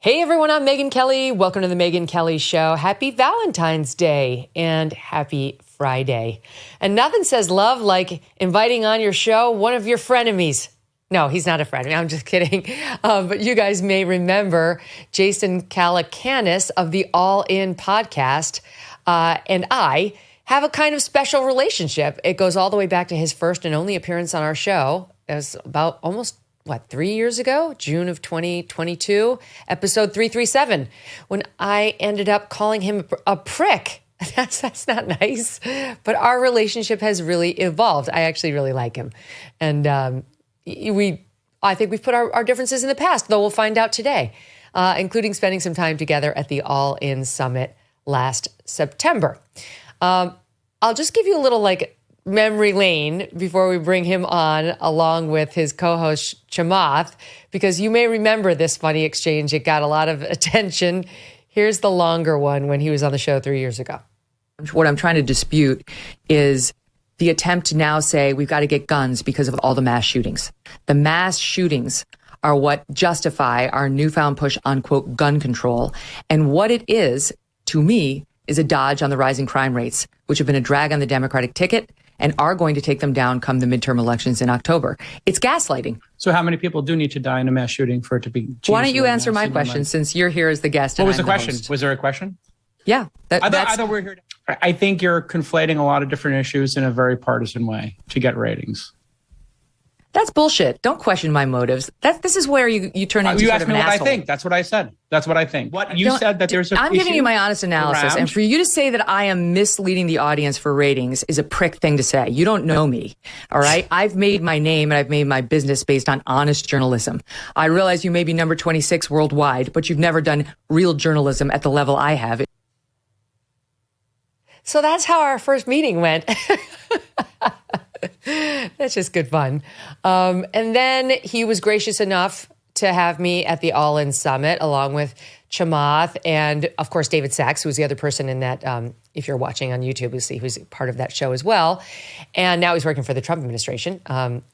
Hey everyone, I'm Megyn Kelly. Welcome to the Megyn Kelly Show. Happy Valentine's Day and happy Friday. And nothing says love like inviting on your show one of your frenemies. No, he's not a frenemy. I'm just kidding. But you guys may remember Jason Calacanis of the All In podcast. And I have a kind of special relationship. It goes all the way back to his first and only appearance on our show. It was about almost 3 years ago, June of 2022, episode 337, when I ended up calling him a prick. That's not nice, but our relationship has really evolved. I actually really like him. And I think we've put our differences in the past, though we'll find out today, including spending some time together at the All In Summit last September. I'll just give you a little memory lane before we bring him on along with his co-host Chamath, because you may remember this funny exchange. It got a lot of attention. Here's the longer one when he was on the show 3 years ago. What I'm trying to dispute is the attempt to now say we've got to get guns because of all the mass shootings. The mass shootings are what justify our newfound push on, quote, gun control. And what it is, to me, is a dodge on the rising crime rates, which have been a drag on the Democratic ticket and are going to take them down come the midterm elections in October. It's gaslighting. So how many people do need to die in a mass shooting for it to be... Why don't you answer my question since you're here as the guest? What was the question? Was there a question? Yeah. I thought we were here. I think you're conflating a lot of different issues in a very partisan way to get ratings. That's bullshit. Don't question my motives. This is where you turn into you sort asked of me an what asshole. I think. That's what I said. That's what I think. What you said that there's a I'm giving you my honest analysis, around. and for you to say that I am misleading the audience for ratings is a prick thing to say. You don't know me, all right? I've made my name and I've made my business based on honest journalism. I realize you may be number 26 worldwide, but you've never done real journalism at the level I have. So that's how our first meeting went. That's just good fun. And then he was gracious enough to have me at the All In Summit along with Chamath and, of course, David Sachs, who was the other person in that, if you're watching on YouTube, you'll see who's part of that show as well. And now he's working for the Trump administration,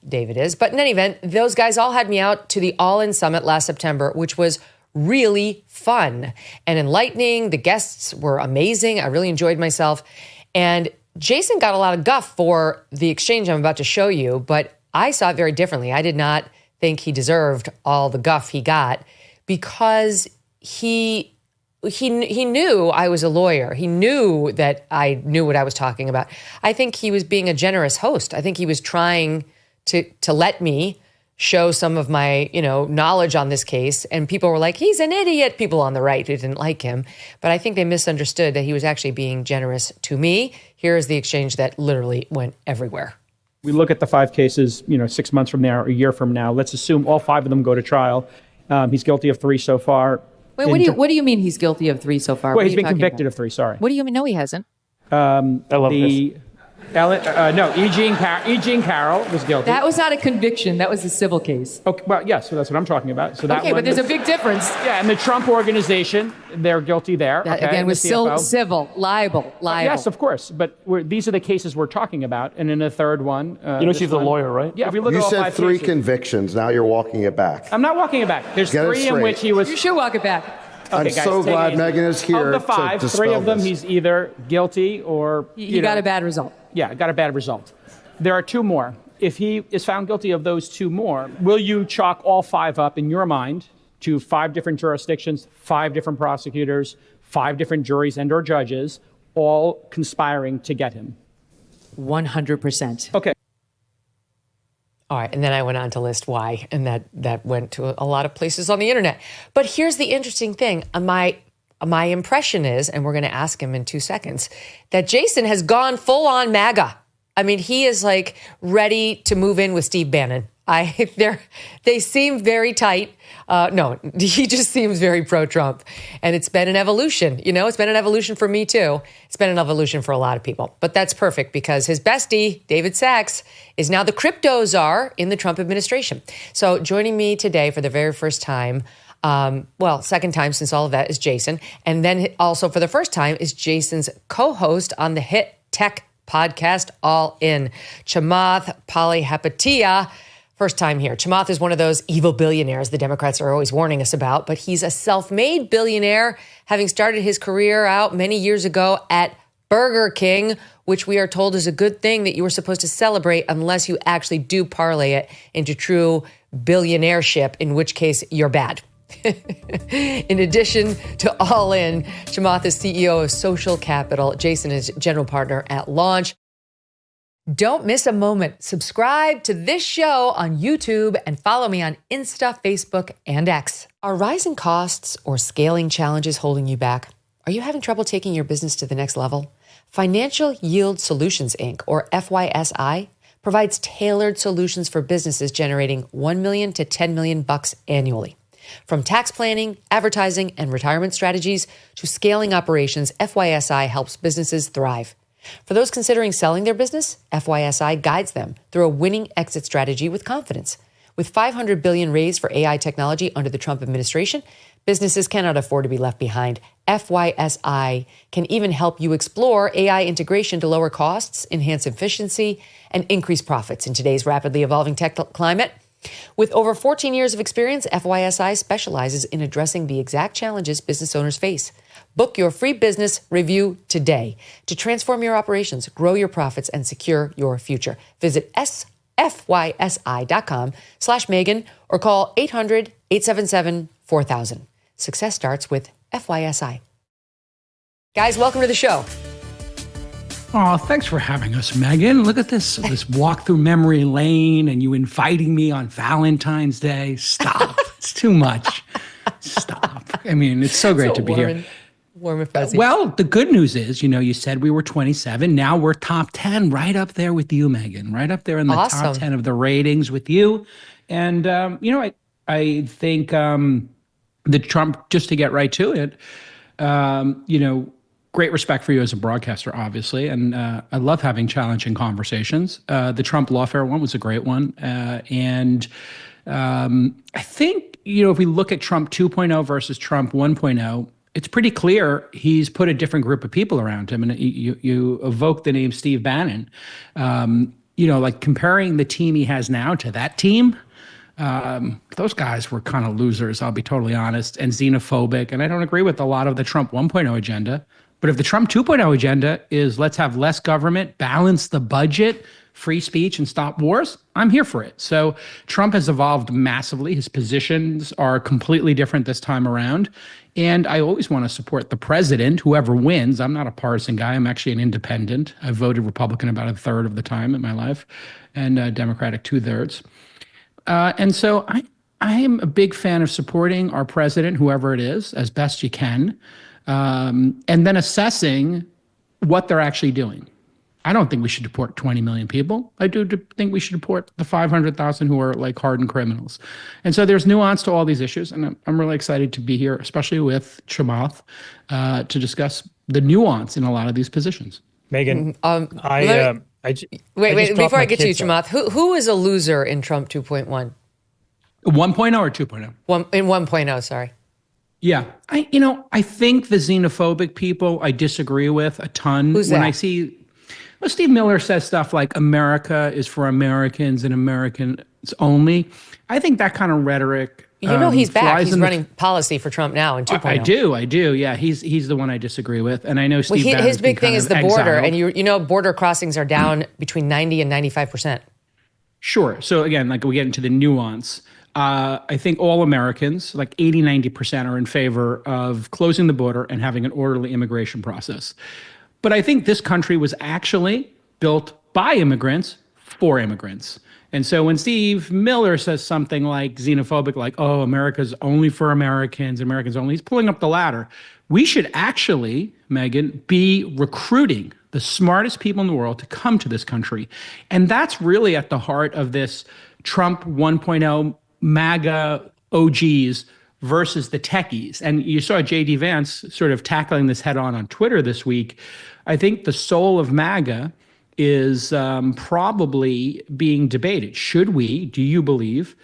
David is. But in any event, those guys all had me out to the All In Summit last September, which was really fun and enlightening. The guests were amazing. I really enjoyed myself. And Jason got a lot of guff for the exchange I'm about to show you, but I saw it very differently. I did not think he deserved all the guff he got because he knew I was a lawyer. He knew that I knew what I was talking about. I think he was being a generous host. I think he was trying to let me show some of my, knowledge on this case. And people were like, he's an idiot. People on the right who didn't like him. But I think they misunderstood that he was actually being generous to me. Here is the exchange that literally went everywhere. We look at the 5 cases, 6 months from now or a year from now. Let's assume all 5 of them go to trial. He's guilty of 3 so far. Wait, what do you mean he's guilty of 3 so far? Well, he's been convicted of 3, sorry. What do you mean? No, he hasn't. I love this. Eugene Carroll was guilty. That was not a conviction. That was a civil case. Okay, well, yes, so that's what I'm talking about. So that okay, but there's a big difference. Yeah, and the Trump organization, they're guilty there. That, again, was still civil, liable. Yes, of course. But these are the cases we're talking about. And in the third one... you know she's a lawyer, right? Yeah, if we look you at all said 5 3 cases, convictions. Now you're walking it back. I'm not walking it back. There's Get 3 in which he was... You should walk it back. Okay, I'm guys, so glad Megyn is here. Of the 5, to 3 of them this. he's either guilty or... He got a bad result. Yeah, got a bad result. There are 2 more. If he is found guilty of those 2 more, will you chalk all 5 up in your mind to 5 different jurisdictions, 5 different prosecutors, 5 different juries and or judges, all conspiring to get him? 100%. Okay. All right, and then I went on to list why, and that went to a lot of places on the internet. But here's the interesting thing. My impression is, and we're going to ask him in 2 seconds, that Jason has gone full on Maga. I mean, he is ready to move in with Steve Bannon. They seem very tight. No, he just seems very pro-Trump. And it's been an evolution. It's been an evolution for me too. It's been an evolution for a lot of people. But that's perfect because his bestie, David Sachs, is now the crypto czar in the Trump administration. So joining me today for the very first time, second time since all of that, is Jason. And then also for the first time is Jason's co-host on the hit tech podcast All In, Chamath Palihapitiya. First time here. Chamath is one of those evil billionaires the Democrats are always warning us about, but he's a self-made billionaire, having started his career out many years ago at Burger King, which we are told is a good thing that you were supposed to celebrate unless you actually do parlay it into true billionaireship, in which case you're bad. In addition to All In, Chamath is CEO of Social Capital. Jason is general partner at Launch. Don't miss a moment. Subscribe to this show on YouTube and follow me on Insta, Facebook, and X. Are rising costs or scaling challenges holding you back? Are you having trouble taking your business to the next level? Financial Yield Solutions, Inc., or FYSI, provides tailored solutions for businesses generating $1 million to $10 million bucks annually. From tax planning, advertising, and retirement strategies to scaling operations, FYSI helps businesses thrive. For those considering selling their business, FYSI guides them through a winning exit strategy with confidence. With $500 billion raised for AI technology under the Trump administration, businesses cannot afford to be left behind. FYSI can even help you explore AI integration to lower costs, enhance efficiency, and increase profits in today's rapidly evolving tech climate. With over 14 years of experience, FYSI specializes in addressing the exact challenges business owners face. Book your free business review today to transform your operations, grow your profits, and secure your future. Visit FYSI.com/Megyn or call 800-877-4000. Success starts with FYSI. Guys, welcome to the show. Oh, thanks for having us, Megyn. Look at this walk through memory lane and you inviting me on Valentine's Day. Stop. It's too much. Stop. I mean, it's so great to be here. Warm and fuzzy. Well, the good news is, you said we were 27. Now we're top 10, right up there with you, Megyn, right up there in the top 10 of the ratings with you. And, I think the Trump, just to get right to it, great respect for you as a broadcaster, obviously. And I love having challenging conversations. The Trump lawfare one was a great one. And I think, if we look at Trump 2.0 versus Trump 1.0, it's pretty clear he's put a different group of people around him. And you evoke the name Steve Bannon. Like comparing the team he has now to that team, those guys were kind of losers, I'll be totally honest, and xenophobic. And I don't agree with a lot of the Trump 1.0 agenda. But if the Trump 2.0 agenda is let's have less government, balance the budget, free speech, and stop wars, I'm here for it. So Trump has evolved massively. His positions are completely different this time around. And I always want to support the president, whoever wins. I'm not a partisan guy. I'm actually an independent. I've voted Republican about a third of the time in my life and Democratic 2/3. And so I am a big fan of supporting our president, whoever it is, as best you can, and then assessing what they're actually doing. I don't think we should deport 20 million people. I do think we should deport the 500,000 who are like hardened criminals. And so there's nuance to all these issues. And I'm really excited to be here, especially with Chamath, to discuss the nuance in a lot of these positions. Megyn, wait, before I get to you, Chamath, who is a loser in Trump 2.1? 1.0 or 2.0? In 1.0, sorry. Yeah. I think the xenophobic people I disagree with a ton. Who's that? When I see... Well, Steve Miller says stuff like America is for Americans and Americans only. I think that kind of rhetoric. He's back. He's running policy for Trump now in 2.0. I do. Yeah, he's the one I disagree with, and I know Steve. His big thing is the border, and border crossings are down between 90 and 95%. Sure. So again, like we get into the nuance. I think all Americans, like 80-90%, are in favor of closing the border and having an orderly immigration process. But I think this country was actually built by immigrants for immigrants. And so when Steve Miller says something like xenophobic, like, oh, America's only for Americans, Americans only, he's pulling up the ladder. We should actually, Megyn, be recruiting the smartest people in the world to come to this country. And that's really at the heart of this Trump 1.0 MAGA OGs versus the techies. And you saw JD Vance sort of tackling this head on Twitter this week. I think the soul of MAGA is probably being debated. Do you believe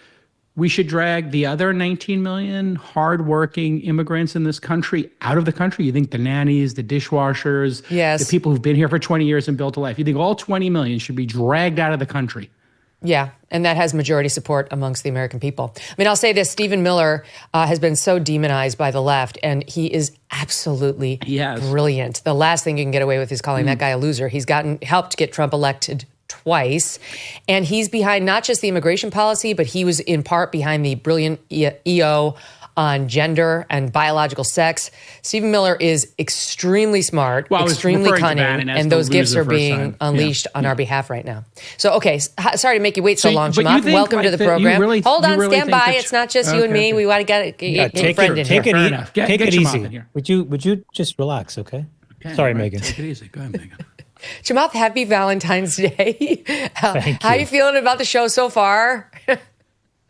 we should drag the other 19 million hardworking immigrants in this country out of the country? You think the nannies, the dishwashers, yes, the people who've been here for 20 years and built a life, you think all 20 million should be dragged out of the country? Yeah, and that has majority support amongst the American people. I mean, I'll say this, Stephen Miller has been so demonized by the left, and he is absolutely brilliant. The last thing you can get away with is calling that guy a loser. He's helped get Trump elected twice, and he's behind not just the immigration policy, but he was in part behind the brilliant EO on gender and biological sex. Stephen Miller is extremely smart, extremely cunning, and those gifts are being unleashed on our behalf right now. So, okay, sorry to make you wait so long, Chamath. Welcome to the program. Hold on, stand by. It's not just you and me. We want to get a friend in here. Take it easy. Would you just relax, okay? Sorry, Megyn. Take it easy. Go ahead, Megyn. Chamath, happy Valentine's Day. How are you feeling about the show so far?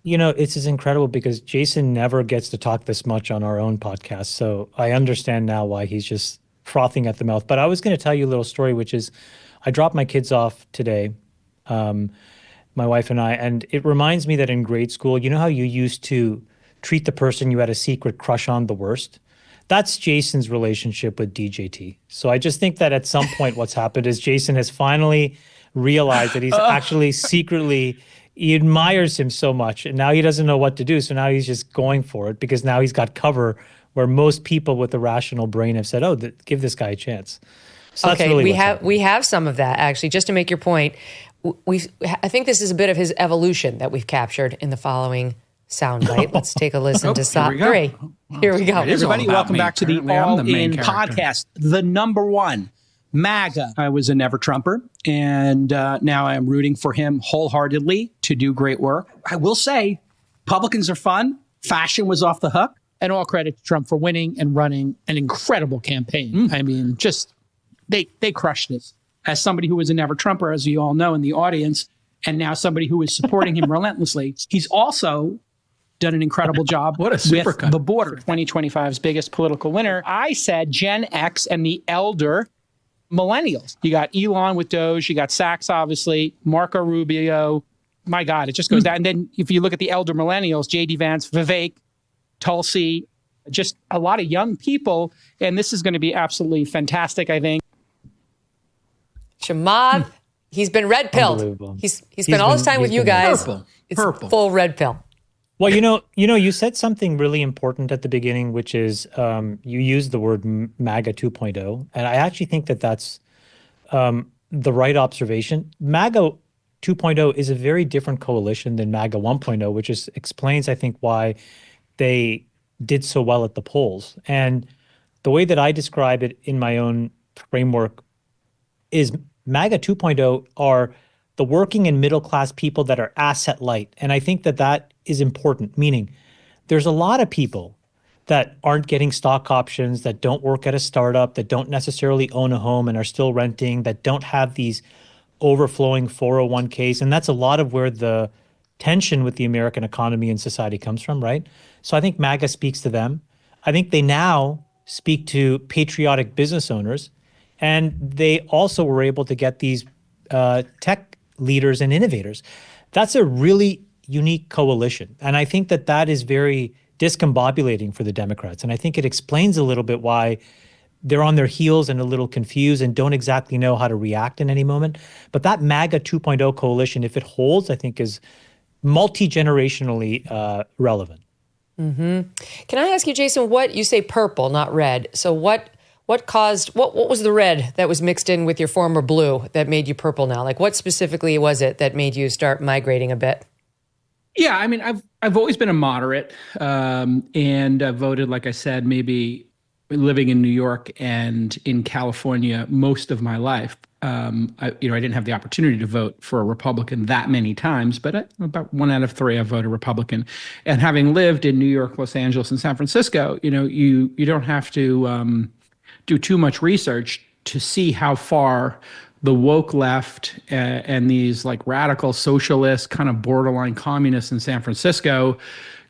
You know, it's incredible because Jason never gets to talk this much on our own podcast. So I understand now why he's just frothing at the mouth. But I was going to tell you a little story, which is I dropped my kids off today, my wife and I, and it reminds me that in grade school, you know how you used to treat the person you had a secret crush on the worst? That's Jason's relationship with DJT. So I just think that at some point what's happened is Jason has finally realized that he's actually secretly... He admires him so much, and now he doesn't know what to do. So now he's just going for it because now he's got cover where most people with a rational brain have said, "Oh, give this guy a chance." So okay, that's really we have some of that actually. Just to make your point, I think this is a bit of his evolution that we've captured in the following soundbite. Let's take a listen to SOT 3. Here we go. Everybody, welcome back to the All In podcast, the number one. MAGA. I was a never Trumper, and now I'm rooting for him wholeheartedly to do great work. I will say, Republicans are fun. Fashion was off the hook. And all credit to Trump for winning and running an incredible campaign. I mean, just they crushed it. As somebody who was a never Trumper, as you all know in the audience, and now somebody who is supporting him relentlessly, he's also done an incredible job with the border. 2025's biggest political winner. I said Gen X and the elder millennials. You got Elon with DOGE, you got Sachs, obviously, Marco Rubio. My God, it just goes down. And then if you look at the elder millennials, JD Vance, Vivek, Tulsi, just a lot of young people. And this is going to be absolutely fantastic, I think. Chamath, he's been red pilled. He's spent all his time with you guys. Purple. Full red pill. Well, you said something really important at the beginning, which is you used the word MAGA 2.0, and I actually think that that's the right observation. MAGA 2.0 is a very different coalition than MAGA 1.0, which explains, I think, why they did so well at the polls. And the way that I describe it in my own framework is MAGA 2.0 are the working and middle class people that are asset light. And I think that that is important, meaning there's a lot of people that aren't getting stock options, that don't work at a startup, that don't necessarily own a home and are still renting, that don't have these overflowing 401ks. And that's a lot of where the tension with the American economy and society comes from, right? So I think MAGA speaks to them. I think they now speak to patriotic business owners. And they also were able to get these tech leaders and innovators. That's a really unique coalition. And I think that that is very discombobulating for the Democrats. And I think it explains a little bit why they're on their heels and a little confused and don't exactly know how to react in any moment. But that MAGA 2.0 coalition, if it holds, I think is multi-generationally relevant. Mm-hmm. Can I ask you, Jason, what you say purple, not red. So what was the red that was mixed in with your former blue that made you purple now? Like what specifically was it that made you start migrating a bit? Yeah, I mean, I've always been a moderate, and I've voted, like I said, maybe living in New York and in California most of my life. I didn't have the opportunity to vote for a Republican that many times, but about 1 out of 3 I voted Republican. And having lived in New York, Los Angeles, and San Francisco, you don't have to do too much research to see how far the woke left and these like radical socialist kind of borderline communists in San Francisco,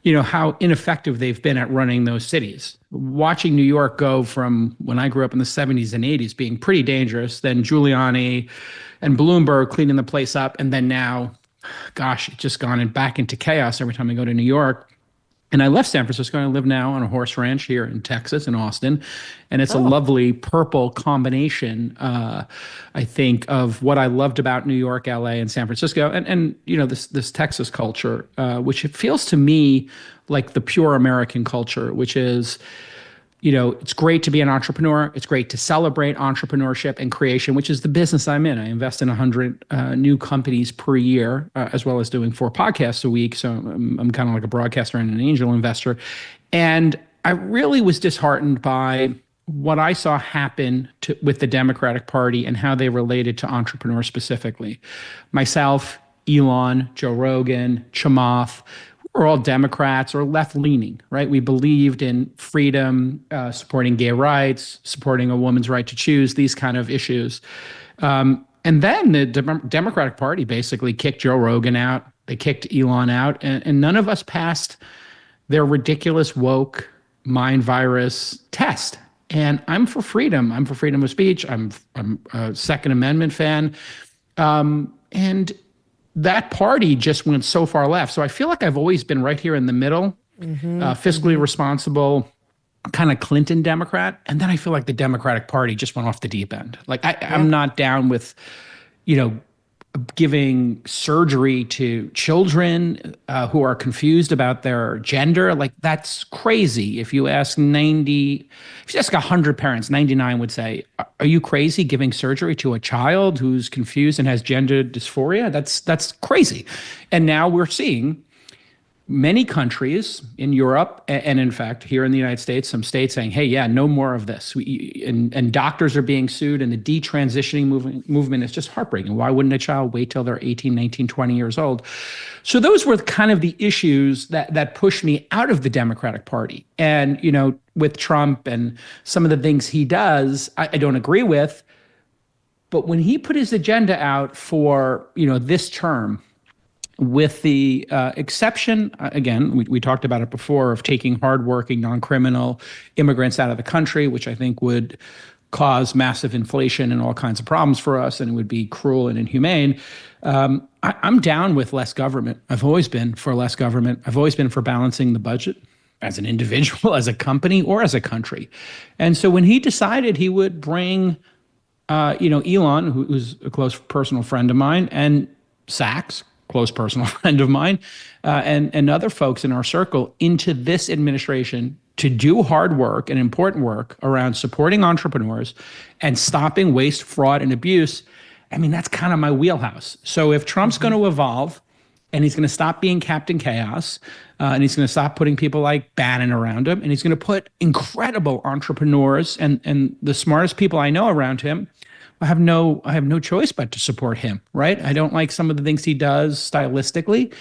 how ineffective they've been at running those cities. Watching New York go from when I grew up in the 70s and 80s being pretty dangerous, then Giuliani and Bloomberg cleaning the place up, and then now, gosh, it's just gone back into chaos every time I go to New York. And I left San Francisco and I live now on a horse ranch here in Texas, in Austin. And it's a lovely purple combination, I think, of what I loved about New York, LA, and San Francisco. And this Texas culture, which it feels to me like the pure American culture, which is, it's great to be an entrepreneur. It's great to celebrate entrepreneurship and creation, which is the business I'm in. I invest in 100 new companies per year, as well as doing 4 podcasts a week. So I'm kind of like a broadcaster and an angel investor. And I really was disheartened by what I saw happen with the Democratic Party and how they related to entrepreneurs specifically. Myself, Elon, Joe Rogan, Chamath, we're all Democrats or left-leaning, right? We believed in freedom, supporting gay rights, supporting a woman's right to choose, these kind of issues. And then the Democratic Party basically kicked Joe Rogan out. They kicked Elon out, and none of us passed their ridiculous woke mind virus test. And I'm for freedom. I'm for freedom of speech. I'm a Second Amendment fan. And that party just went so far left. So I feel like I've always been right here in the middle, fiscally responsible, kind of Clinton Democrat. And then I feel like the Democratic Party just went off the deep end. Like I'm not down with, giving surgery to children who are confused about their gender. Like that's crazy. If you ask 100 parents, 99 would say, are you crazy giving surgery to a child who's confused and has gender dysphoria? That's crazy. And now we're seeing many countries in Europe, and in fact, here in the United States, some states saying, hey, yeah, no more of this. And doctors are being sued, and the detransitioning movement is just heartbreaking. Why wouldn't a child wait till they're 18, 19, 20 years old? So those were kind of the issues that pushed me out of the Democratic Party. And, with Trump and some of the things he does, I don't agree with. But when he put his agenda out for, this term, with the exception, again, we talked about it before, of taking hardworking, non-criminal immigrants out of the country, which I think would cause massive inflation and all kinds of problems for us, and it would be cruel and inhumane. I'm down with less government. I've always been for less government. I've always been for balancing the budget as an individual, as a company, or as a country. And so when he decided he would bring, Elon, who's a close personal friend of mine, and Sachs, close personal friend of mine, and other folks in our circle into this administration to do hard work and important work around supporting entrepreneurs and stopping waste, fraud, and abuse. I mean, that's kind of my wheelhouse. So if Trump's going to evolve and he's going to stop being Captain Chaos, and he's going to stop putting people like Bannon around him, and he's going to put incredible entrepreneurs and the smartest people I know around him, I have no choice but to support him, right? I don't like some of the things he does stylistically,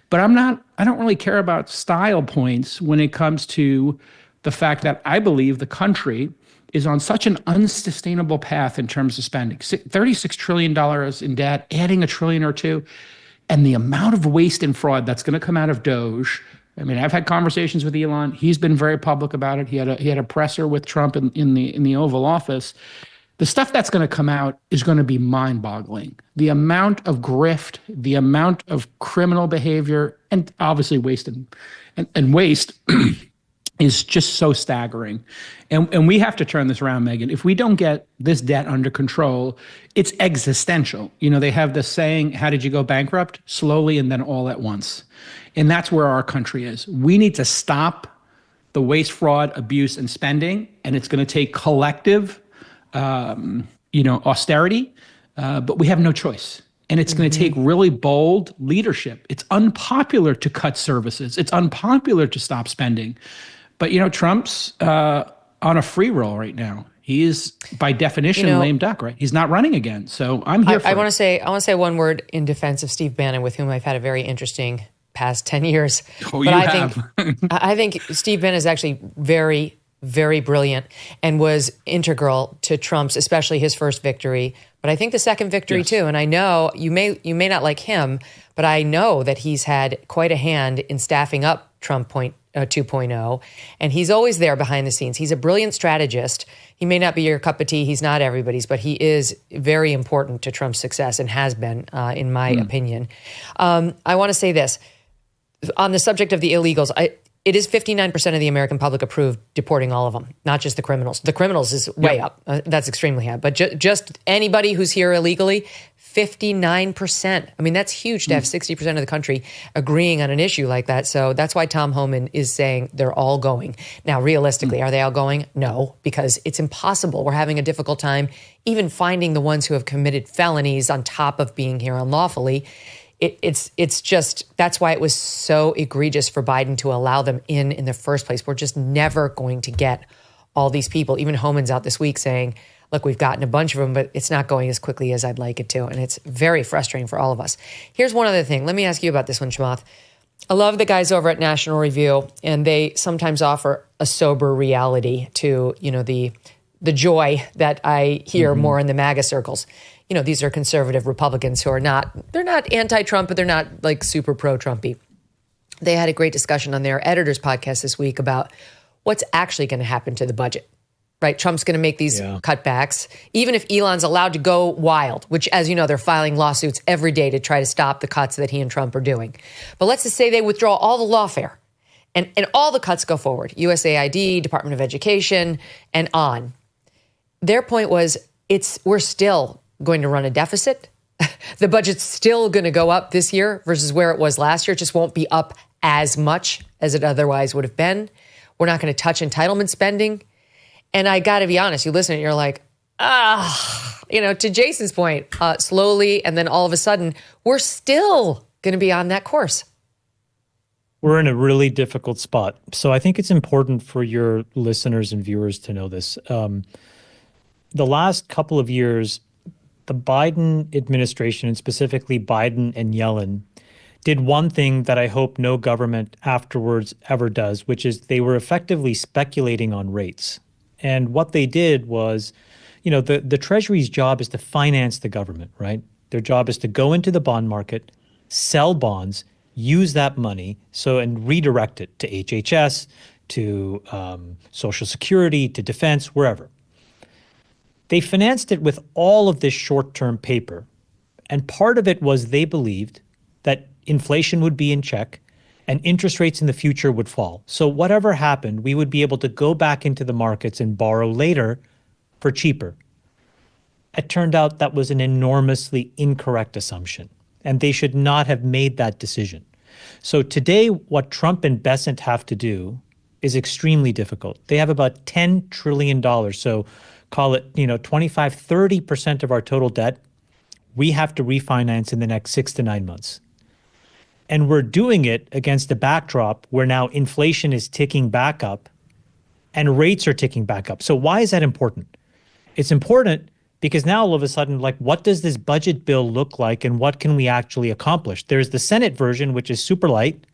but I don't really care about style points when it comes to the fact that I believe the country is on such an unsustainable path in terms of spending. $36 trillion in debt, adding $1 trillion or $2 trillion, and the amount of waste and fraud that's going to come out of DOGE. I mean, I've had conversations with Elon. He's been very public about it. He had a presser with Trump in the Oval Office. The stuff that's going to come out is going to be mind-boggling. The amount of grift, the amount of criminal behavior, and obviously waste and waste is just so staggering. And we have to turn this around, Megyn. If we don't get this debt under control, it's existential. They have this saying, how did you go bankrupt? Slowly and then all at once. And that's where our country is. We need to stop the waste, fraud, abuse, and spending, and it's going to take collective austerity, but we have no choice. And it's going to take really bold leadership. It's unpopular to cut services. It's unpopular to stop spending. But, Trump's on a free roll right now. He is, by definition, a lame duck, right? He's not running again. So I'm here for it. I want to say one word in defense of Steve Bannon, with whom I've had a very interesting past 10 years. Oh, but I think Steve Bannon is actually very, very brilliant and was integral to Trump's, especially his first victory, but I think the second victory too. And I know you may not like him, but I know that he's had quite a hand in staffing up Trump 2.0, and he's always there behind the scenes. He's a brilliant strategist. He may not be your cup of tea. He's not everybody's, but he is very important to Trump's success and has been, in my opinion. I want to say this on the subject of the illegals. it is 59% of the American public approved deporting all of them, not just the criminals. The criminals is way up. That's extremely high. But just anybody who's here illegally, 59%. I mean, that's huge to have 60% of the country agreeing on an issue like that. So that's why Tom Homan is saying they're all going. Now, realistically, are they all going? No, because it's impossible. We're having a difficult time even finding the ones who have committed felonies on top of being here unlawfully. It's just, that's why it was so egregious for Biden to allow them in the first place. We're just never going to get all these people. Even Homan's out this week saying, look, we've gotten a bunch of them, but it's not going as quickly as I'd like it to. And it's very frustrating for all of us. Here's one other thing. Let me ask you about this one, Chamath. I love the guys over at National Review, and they sometimes offer a sober reality to, the joy that I hear more in the MAGA circles. These are conservative Republicans who they're not anti-Trump, but they're not like super pro-Trumpy. They had a great discussion on their editors podcast this week about what's actually going to happen to the budget, right? Trump's going to make these cutbacks, even if Elon's allowed to go wild, which, as you know, they're filing lawsuits every day to try to stop the cuts that he and Trump are doing. But let's just say they withdraw all the lawfare and all the cuts go forward, USAID, Department of Education, and on. Their point was, we're still going to run a deficit. The budget's still going to go up this year versus where it was last year. It just won't be up as much as it otherwise would have been. We're not going to touch entitlement spending. And I got to be honest, you listen and you're like, to Jason's point, slowly, and then all of a sudden, we're still going to be on that course. We're in a really difficult spot. So I think it's important for your listeners and viewers to know this. The last couple of years, the Biden administration, and specifically Biden and Yellen, did one thing that I hope no government afterwards ever does, which is they were effectively speculating on rates. And what they did was, the Treasury's job is to finance the government, right? Their job is to go into the bond market, sell bonds, use that money, and redirect it to HHS, to Social Security, to defense, wherever. They financed it with all of this short-term paper. And part of it was they believed that inflation would be in check and interest rates in the future would fall. So whatever happened, we would be able to go back into the markets and borrow later for cheaper. It turned out that was an enormously incorrect assumption, and they should not have made that decision. So today, what Trump and Bessent have to do is extremely difficult. They have about $10 trillion. So call it, 25, 30% of our total debt, we have to refinance in the next 6 to 9 months. And we're doing it against a backdrop where now inflation is ticking back up and rates are ticking back up. So why is that important? It's important because now all of a sudden, what does this budget bill look like and what can we actually accomplish? There's the Senate version, which is super light,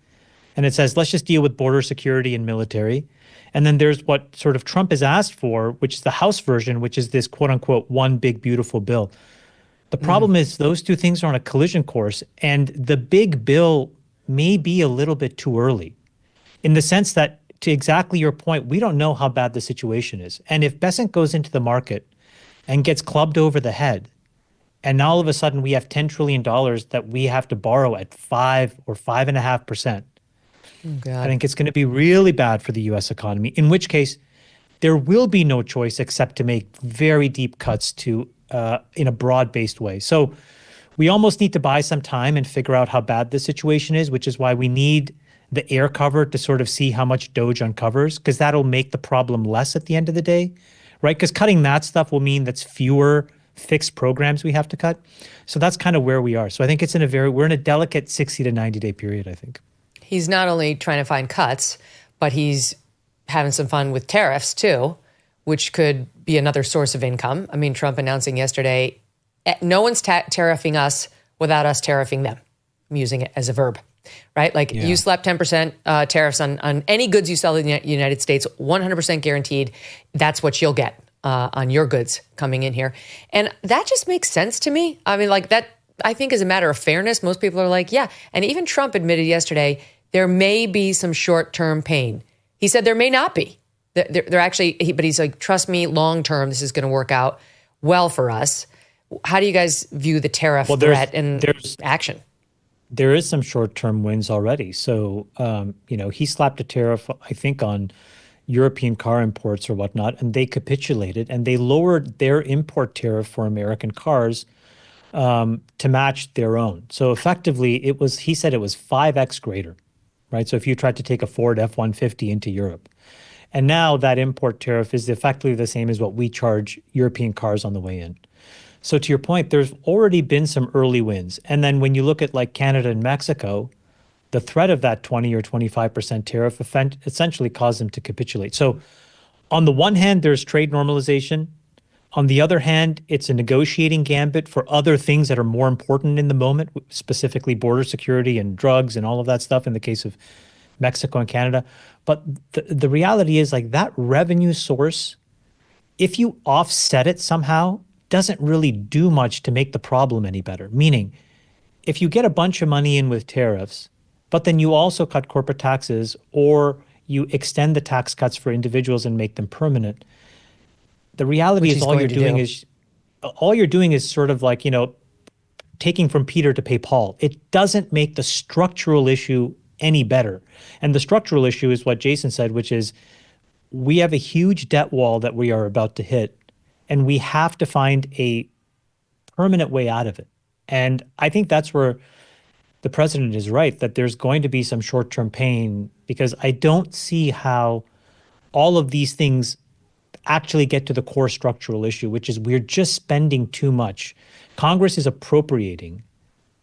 and it says, let's just deal with border security and military. And then there's what sort of Trump has asked for, which is the House version, which is this quote unquote one big beautiful bill. The problem is those two things are on a collision course, and the big bill may be a little bit too early in the sense that, to exactly your point, we don't know how bad the situation is. And if Bessent goes into the market and gets clubbed over the head, and now all of a sudden we have $10 trillion that we have to borrow at 5 or 5.5%, I think it's going to be really bad for the U.S. economy, in which case there will be no choice except to make very deep cuts in a broad-based way. So we almost need to buy some time and figure out how bad the situation is, which is why we need the air cover to sort of see how much DOGE uncovers, because that'll make the problem less at the end of the day, right? Because cutting that stuff will mean that's fewer fixed programs we have to cut. So that's kind of where we are. So I think we're in a delicate 60 to 90-day period, I think. He's not only trying to find cuts, but he's having some fun with tariffs too, which could be another source of income. I mean, Trump announcing yesterday, no one's tariffing us without us tariffing them. I'm using it as a verb, right? You slap 10% tariffs on any goods you sell in the United States, 100% guaranteed. That's what you'll get on your goods coming in here. And that just makes sense to me. I mean, that I think is a matter of fairness. Most people are like, yeah. And even Trump admitted yesterday, there may be some short-term pain. He said there may not be. They're actually, but he's like, trust me, long-term, this is going to work out well for us. How do you guys view the tariff threat and action? there is some short-term wins already. So, he slapped a tariff, I think, on European car imports or whatnot, and they capitulated and they lowered their import tariff for American cars to match their own. So effectively, he said it was 5x greater, right? So if you tried to take a Ford F-150 into Europe, and now that import tariff is effectively the same as what we charge European cars on the way in. So to your point, there's already been some early wins. And then when you look at like Canada and Mexico, the threat of that 20 or 25% tariff essentially caused them to capitulate. So on the one hand, there's trade normalization. On the other hand, it's a negotiating gambit for other things that are more important in the moment, specifically border security and drugs and all of that stuff in the case of Mexico and Canada. But the reality is like that revenue source, if you offset it somehow, doesn't really do much to make the problem any better. Meaning, if you get a bunch of money in with tariffs, but then you also cut corporate taxes or you extend the tax cuts for individuals and make them permanent, the reality is all you're doing is sort of like, taking from Peter to pay Paul. It doesn't make the structural issue any better. And the structural issue is what Jason said, which is we have a huge debt wall that we are about to hit, and we have to find a permanent way out of it. And I think that's where the president is right, that there's going to be some short-term pain, because I don't see how all of these things actually get to the core structural issue, which is we're just spending too much. Congress is appropriating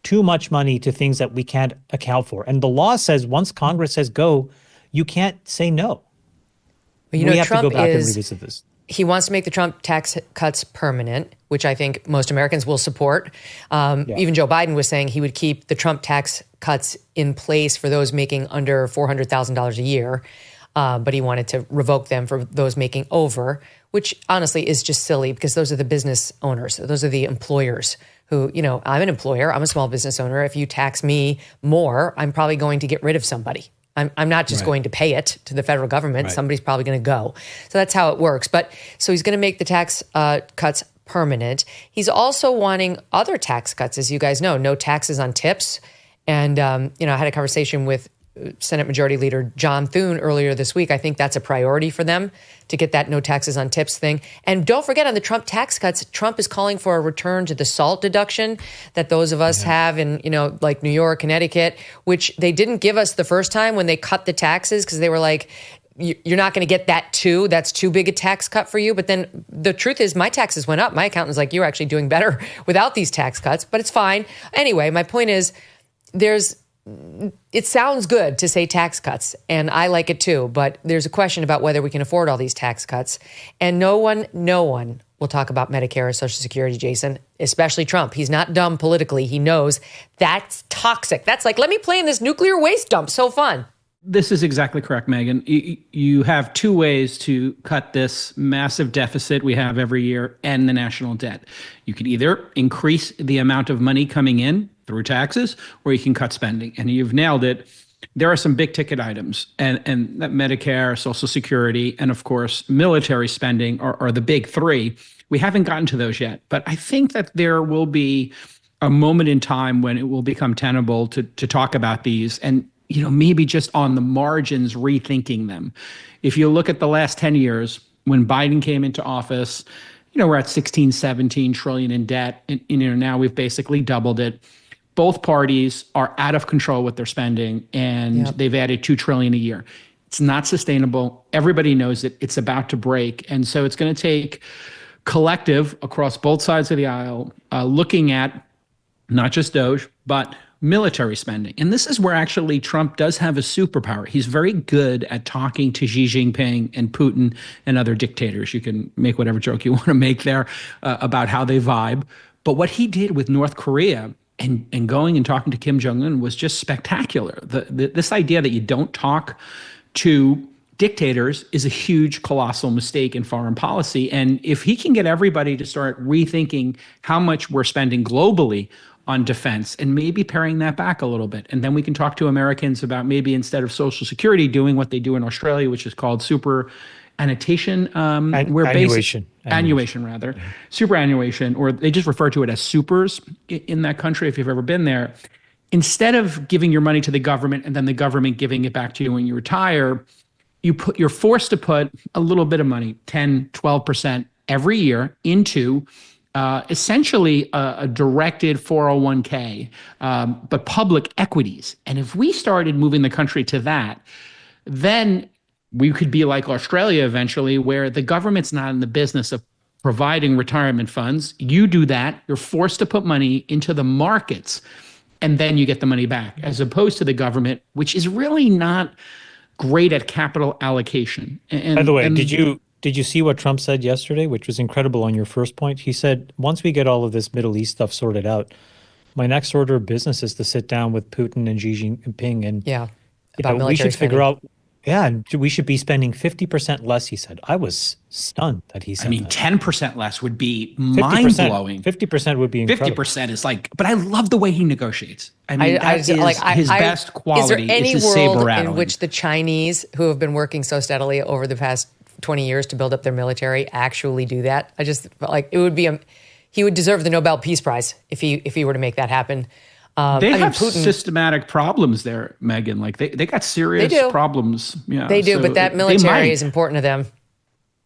too much money to things that we can't account for. And the law says once Congress says go, you can't say no. Well, we have to go back and revisit this. He wants to make the Trump tax cuts permanent, which I think most Americans will support. Even Joe Biden was saying he would keep the Trump tax cuts in place for those making under $400,000 a year. But he wanted to revoke them for those making over, which honestly is just silly because those are the business owners. Those are the employers who, I'm an employer. I'm a small business owner. If you tax me more, I'm probably going to get rid of somebody. I'm not just going to pay it to the federal government. Right. Somebody's probably going to go. So that's how it works. But so he's going to make the tax cuts permanent. He's also wanting other tax cuts, as you guys know, no taxes on tips. And, I had a conversation with Senate Majority Leader John Thune earlier this week. I think that's a priority for them to get that no taxes on tips thing. And don't forget, on the Trump tax cuts, Trump is calling for a return to the SALT deduction that those of us have in, like New York, Connecticut, which they didn't give us the first time when they cut the taxes because they were like, you're not going to get that too. That's too big a tax cut for you. But then the truth is my taxes went up. My accountant was like, you're actually doing better without these tax cuts, but it's fine. Anyway, my point is it sounds good to say tax cuts, and I like it too, but there's a question about whether we can afford all these tax cuts. And no one will talk about Medicare or Social Security, Jason, especially Trump. He's not dumb politically. He knows that's toxic. That's like, let me play in this nuclear waste dump. So fun. This is exactly correct, Megyn. You have two ways to cut this massive deficit we have every year and the national debt. You can either increase the amount of money coming in through taxes, or you can cut spending. And you've nailed it. There are some big ticket items, and that Medicare, Social Security, and of course, military spending are the big three. We haven't gotten to those yet, but I think that there will be a moment in time when it will become tenable to talk about these and, maybe just on the margins, rethinking them. If you look at the last 10 years, when Biden came into office, we're at 16, 17 trillion in debt. And, now we've basically doubled it. Both parties are out of control with their spending, and they've added $2 trillion a year. It's not sustainable. Everybody knows it. It's about to break. And so it's going to take collective across both sides of the aisle, looking at not just DOGE, but military spending. And this is where actually Trump does have a superpower. He's very good at talking to Xi Jinping and Putin and other dictators. You can make whatever joke you want to make there about how they vibe. But what he did with North Korea and going and talking to Kim Jong-un was just spectacular. This idea that you don't talk to dictators is a huge, colossal mistake in foreign policy. And if he can get everybody to start rethinking how much we're spending globally on defense and maybe paring that back a little bit, and then we can talk to Americans about maybe instead of Social Security doing what they do in Australia, which is called superannuation, superannuation, or they just refer to it as supers in that country if you've ever been there. instead of giving your money to the government and then the government giving it back to you when you retire, you're forced to put a little bit of money, 10, 12% every year into essentially a directed 401k, but public equities. And if we started moving the country to that, then we could be like Australia eventually, where the government's not in the business of providing retirement funds. You do that. You're forced to put money into the markets, and then you get the money back, as opposed to the government, which is really not great at capital allocation. And, by the way, did you see what Trump said yesterday, which was incredible on your first point? He said, once we get all of this Middle East stuff sorted out, my next order of business is to sit down with Putin and Xi Jinping and we should figure out, and we should be spending 50% less, he said. I was stunned that he said that. 10% less would be mind-blowing. 50% would be incredible. 50% is like, but I love the way he negotiates. I mean, his best quality. Is there any is world in which the Chinese, who have been working so steadily over the past 20 years to build up their military, actually do that? I just felt like it would be he would deserve the Nobel Peace Prize if he were to make that happen. They have systematic problems there, Megyn. Like they got serious problems. Yeah, they do, but that military is important to them.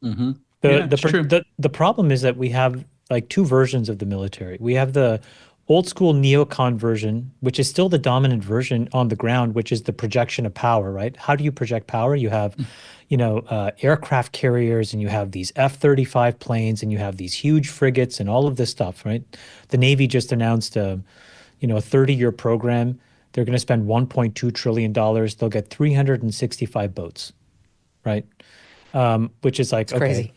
Mm-hmm. The problem is that we have like two versions of the military. We have the old school neocon version, which is still the dominant version on the ground, which is the projection of power, right? How do you project power? You have, aircraft carriers, and you have these F-35 planes, and you have these huge frigates and all of this stuff, right? The Navy just announced a 30-year program. They're going to spend $1.2 trillion. They'll get 365 boats, right? Which is like, it's crazy.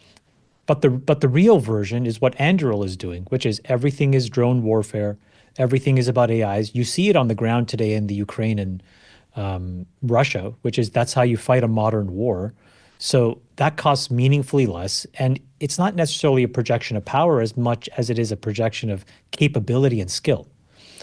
But the real version is what Anduril is doing, which is everything is drone warfare. Everything is about AIs. You see it on the ground today in the Ukraine and Russia, that's how you fight a modern war. So that costs meaningfully less. And it's not necessarily a projection of power as much as it is a projection of capability and skill.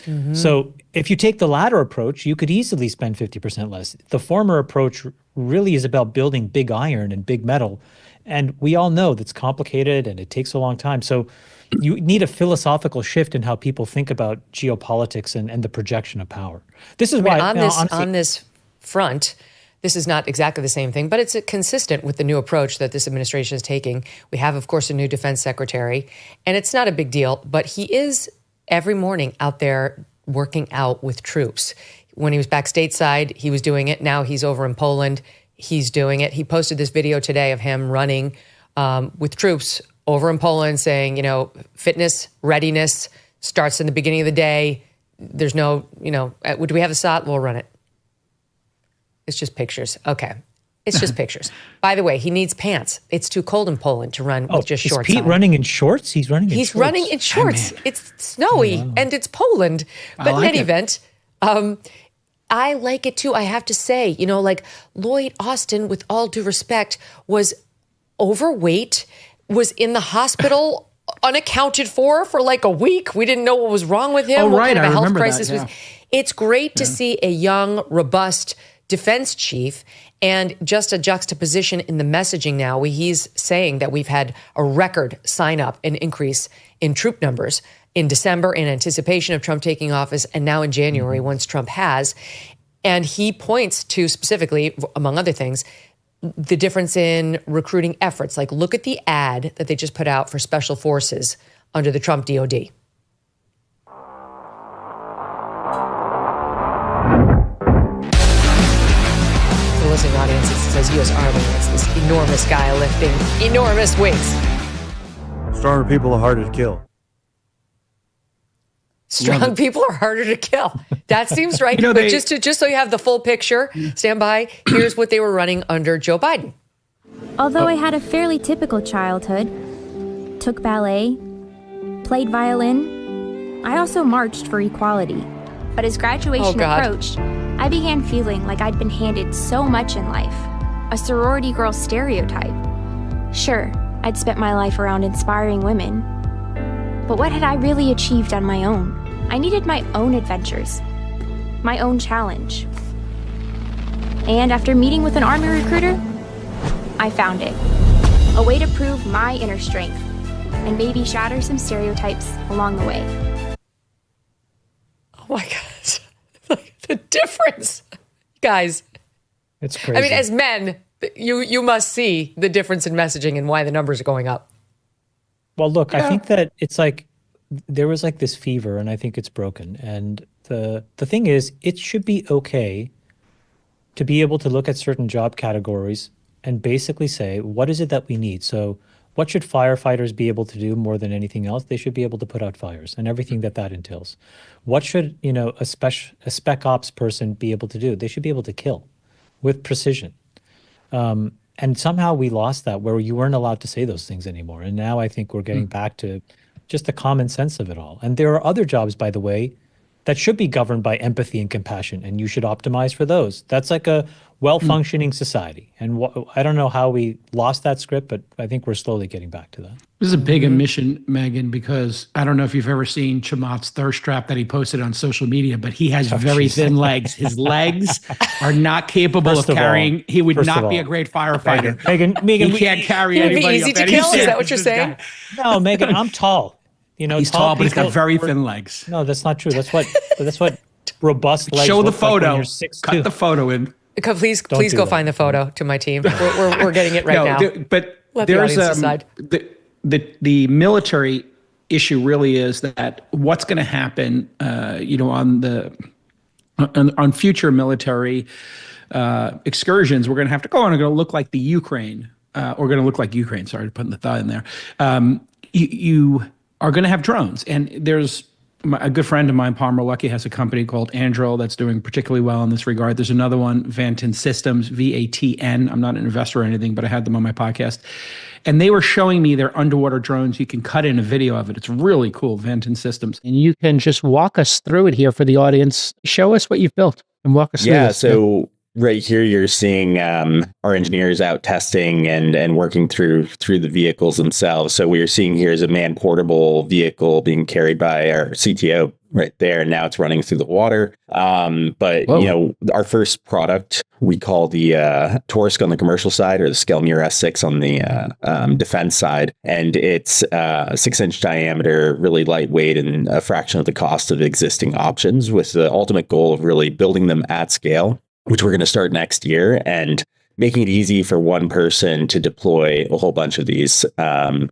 Mm-hmm. So if you take the latter approach, you could easily spend 50% less. The former approach really is about building big iron and big metal. And we all know that's complicated and it takes a long time. So you need a philosophical shift in how people think about geopolitics and the projection of power. This is why on this front, this is not exactly the same thing, but it's consistent with the new approach that this administration is taking. We have, of course, a new defense secretary, and it's not a big deal, but he is every morning out there working out with troops. When he was back stateside, he was doing it. Now he's over in Poland. He's doing it. He posted this video today of him running with troops over in Poland saying, fitness, readiness starts in the beginning of the day. There's no, do we have the shot? We'll run it. It's just pictures. Okay. It's just pictures. By the way, he needs pants. It's too cold in Poland to run with just shorts. Is Pete running in shorts? He's running in shorts. He's running in shorts. It's snowy and it's Poland. But in any event, I like it too. I have to say, like Lloyd Austin, with all due respect, was overweight, was in the hospital unaccounted for like a week. We didn't know what was wrong with him. What kind of a health crisis was. It's great to see a young, robust defense chief, and just a juxtaposition in the messaging now. He's saying that we've had a record sign up and increase in troop numbers in December in anticipation of Trump taking office, and now in January once Trump has. And he points to specifically, among other things, the difference in recruiting efforts. Like, look at the ad that they just put out for special forces under the Trump DOD. Listening audience, it says U.S. Army. It's this enormous guy lifting enormous weights. Stronger people are harder to kill. Strong people are harder to kill. That seems right. But just so you have the full picture, stand by. Here's what they were running under Joe Biden. Although I had a fairly typical childhood, took ballet, played violin, I also marched for equality. But as graduation approached, I began feeling like I'd been handed so much in life, a sorority girl stereotype. Sure, I'd spent my life around inspiring women, but what had I really achieved on my own? I needed my own adventures, my own challenge. And after meeting with an Army recruiter, I found it. A way to prove my inner strength and maybe shatter some stereotypes along the way. Oh my gosh. difference, guys. It's crazy. I mean, as men, you must see the difference in messaging and why the numbers are going up. Well, look, I think that it's like there was like this fever, and I think it's broken. And the thing is, it should be okay to be able to look at certain job categories and basically say, what is it that we need? So what should firefighters be able to do more than anything else? They should be able to put out fires and everything that entails. What should, a spec ops person be able to do? They should be able to kill with precision. And somehow we lost that, where you weren't allowed to say those things anymore. And now I think we're getting back to just the common sense of it all. And there are other jobs, by the way, that should be governed by empathy and compassion, and you should optimize for those. That's like a well-functioning society. And I don't know how we lost that script, but I think we're slowly getting back to that. This is a big admission, Megyn, because I don't know if you've ever seen Chamath's thirst trap that he posted on social media, but he has very thin legs. His legs are not capable of carrying. He would not be a great firefighter. Megan, he can't carry anybody. It'd be easy to kill. Is that what you're saying? No, Megan, I'm tall. He's tall, but he's got very thin legs. No, that's not true. That's what robust legs. Show the look photo. Like 6'2". Cut the photo in. Please go find the photo to my team. We're getting it right now. But let the audience decide. The military issue really is that what's going to happen, on future military excursions, we're going to have to go and we're going to look like the Ukraine. We're going to look like Ukraine. Sorry, putting the thought in there. You are going to have drones, and there's a good friend of mine, Palmer Luckey, has a company called Andril that's doing particularly well in this regard. There's another one, Vanton Systems, VATN. I'm not an investor or anything, but I had them on my podcast. And they were showing me their underwater drones. You can cut in a video of it. It's really cool, Vanton Systems. And you can just walk us through it here for the audience. Show us what you've built and walk us through this. So right here, you're seeing our engineers out testing and working through the vehicles themselves. So what you're seeing here is a man-portable vehicle being carried by our CTO right there. And now it's running through the water. But our first product we call the Torsk on the commercial side, or the Skelmir S6 on the defense side. And it's 6-inch diameter, really lightweight, and a fraction of the cost of existing options, with the ultimate goal of really building them at scale, which we're going to start next year, and making it easy for one person to deploy a whole bunch of these and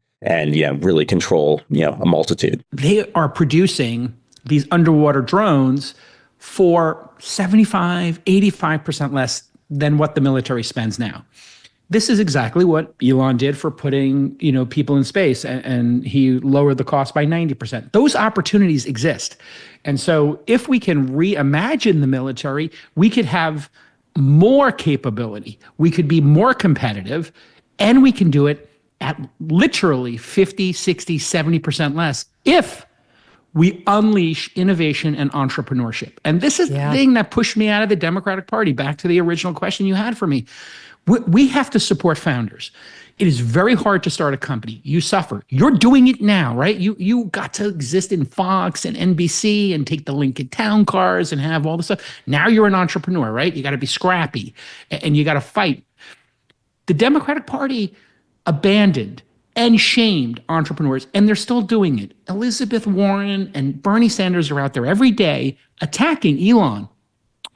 really control a multitude. They are producing these underwater drones for 85% less than what the military spends now. This is exactly what Elon did for putting people in space, and he lowered the cost by 90%. Those opportunities exist. And so if we can reimagine the military, we could have more capability. We could be more competitive, and we can do it at literally 50, 60, 70% less if we unleash innovation and entrepreneurship. And this is the thing that pushed me out of the Democratic Party. Back to the original question you had for me. We have to support founders. It is very hard to start a company. You suffer. You're doing it now, right? You got to exist in Fox and NBC and take the Lincoln Town cars and have all this stuff. Now you're an entrepreneur, right? You got to be scrappy and you got to fight. The Democratic Party abandoned and shamed entrepreneurs, and they're still doing it. Elizabeth Warren and Bernie Sanders are out there every day attacking Elon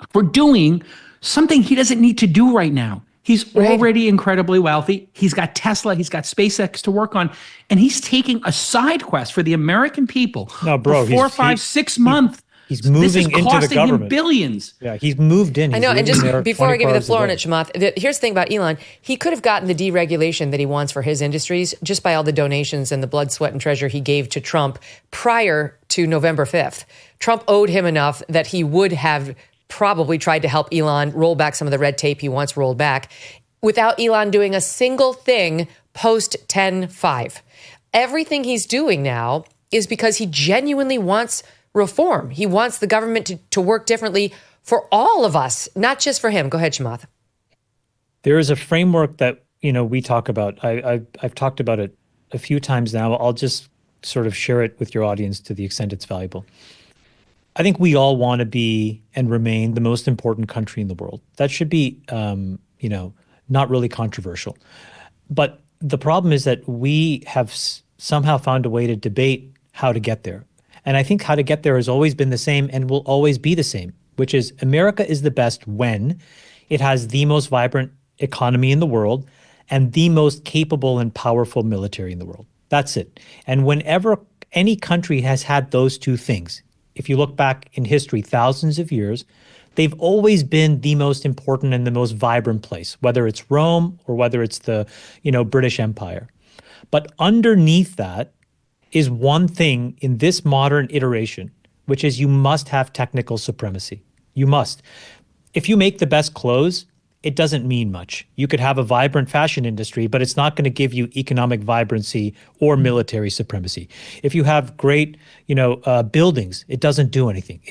for doing something he doesn't need to do right now. He's already incredibly wealthy. He's got Tesla. He's got SpaceX to work on. And he's taking a side quest for the American people. No, bro, for 4, 5, 6 months. He's moving into the government. This is costing him billions. Yeah, he's moved in. I know, and just before I give you the floor on it, Chamath, here's the thing about Elon. He could have gotten the deregulation that he wants for his industries just by all the donations and the blood, sweat, and treasure he gave to Trump prior to November 5th. Trump owed him enough that he would have probably tried to help Elon roll back some of the red tape he wants rolled back without Elon doing a single thing post 10/5. Everything he's doing now is because he genuinely wants reform. He wants the government to work differently for all of us, not just for him. Go ahead, Chamath. There is a framework that we talk about. I've talked about it a few times now. I'll just sort of share it with your audience to the extent it's valuable. I think we all want to be and remain the most important country in the world. That should be, not really controversial. But the problem is that we have somehow found a way to debate how to get there. And I think how to get there has always been the same and will always be the same. which is America is the best when it has the most vibrant economy in the world and the most capable and powerful military in the world. That's it. And whenever any country has had those two things, if you look back in history, thousands of years, they've always been the most important and the most vibrant place, whether it's Rome or whether it's the, British Empire. But underneath that is one thing in this modern iteration, which is you must have technical supremacy. You must. If you make the best clothes, it doesn't mean much. You could have a vibrant fashion industry, but it's not going to give you economic vibrancy or military supremacy. If you have great, buildings, it doesn't do anything.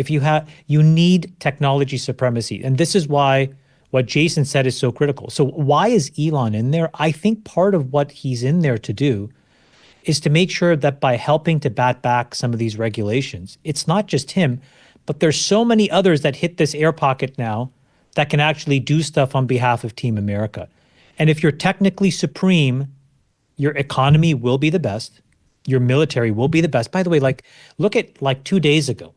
You need technology supremacy. And this is why what Jason said is so critical. So why is Elon in there? I think part of what he's in there to do is to make sure that by helping to bat back some of these regulations, it's not just him, but there's so many others that hit this air pocket now that can actually do stuff on behalf of Team America. And if you're technically supreme, your economy will be the best. Your military will be the best. By the way, look at 2 days ago,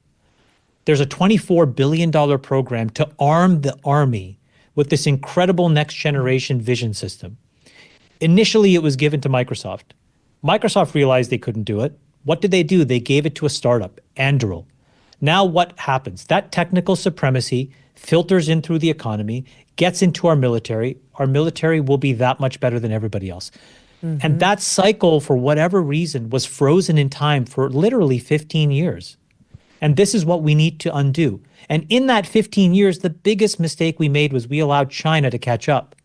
there's a $24 billion program to arm the army with this incredible next generation vision system. Initially, it was given to Microsoft. Microsoft realized they couldn't do it. What did they do? They gave it to a startup, Anduril. Now what happens? That technical supremacy filters in through the economy, gets into our military. Our military will be that much better than everybody else. Mm-hmm. And that cycle, for whatever reason, was frozen in time for literally 15 years. And this is what we need to undo. And in that 15 years, the biggest mistake we made was we allowed China to catch up.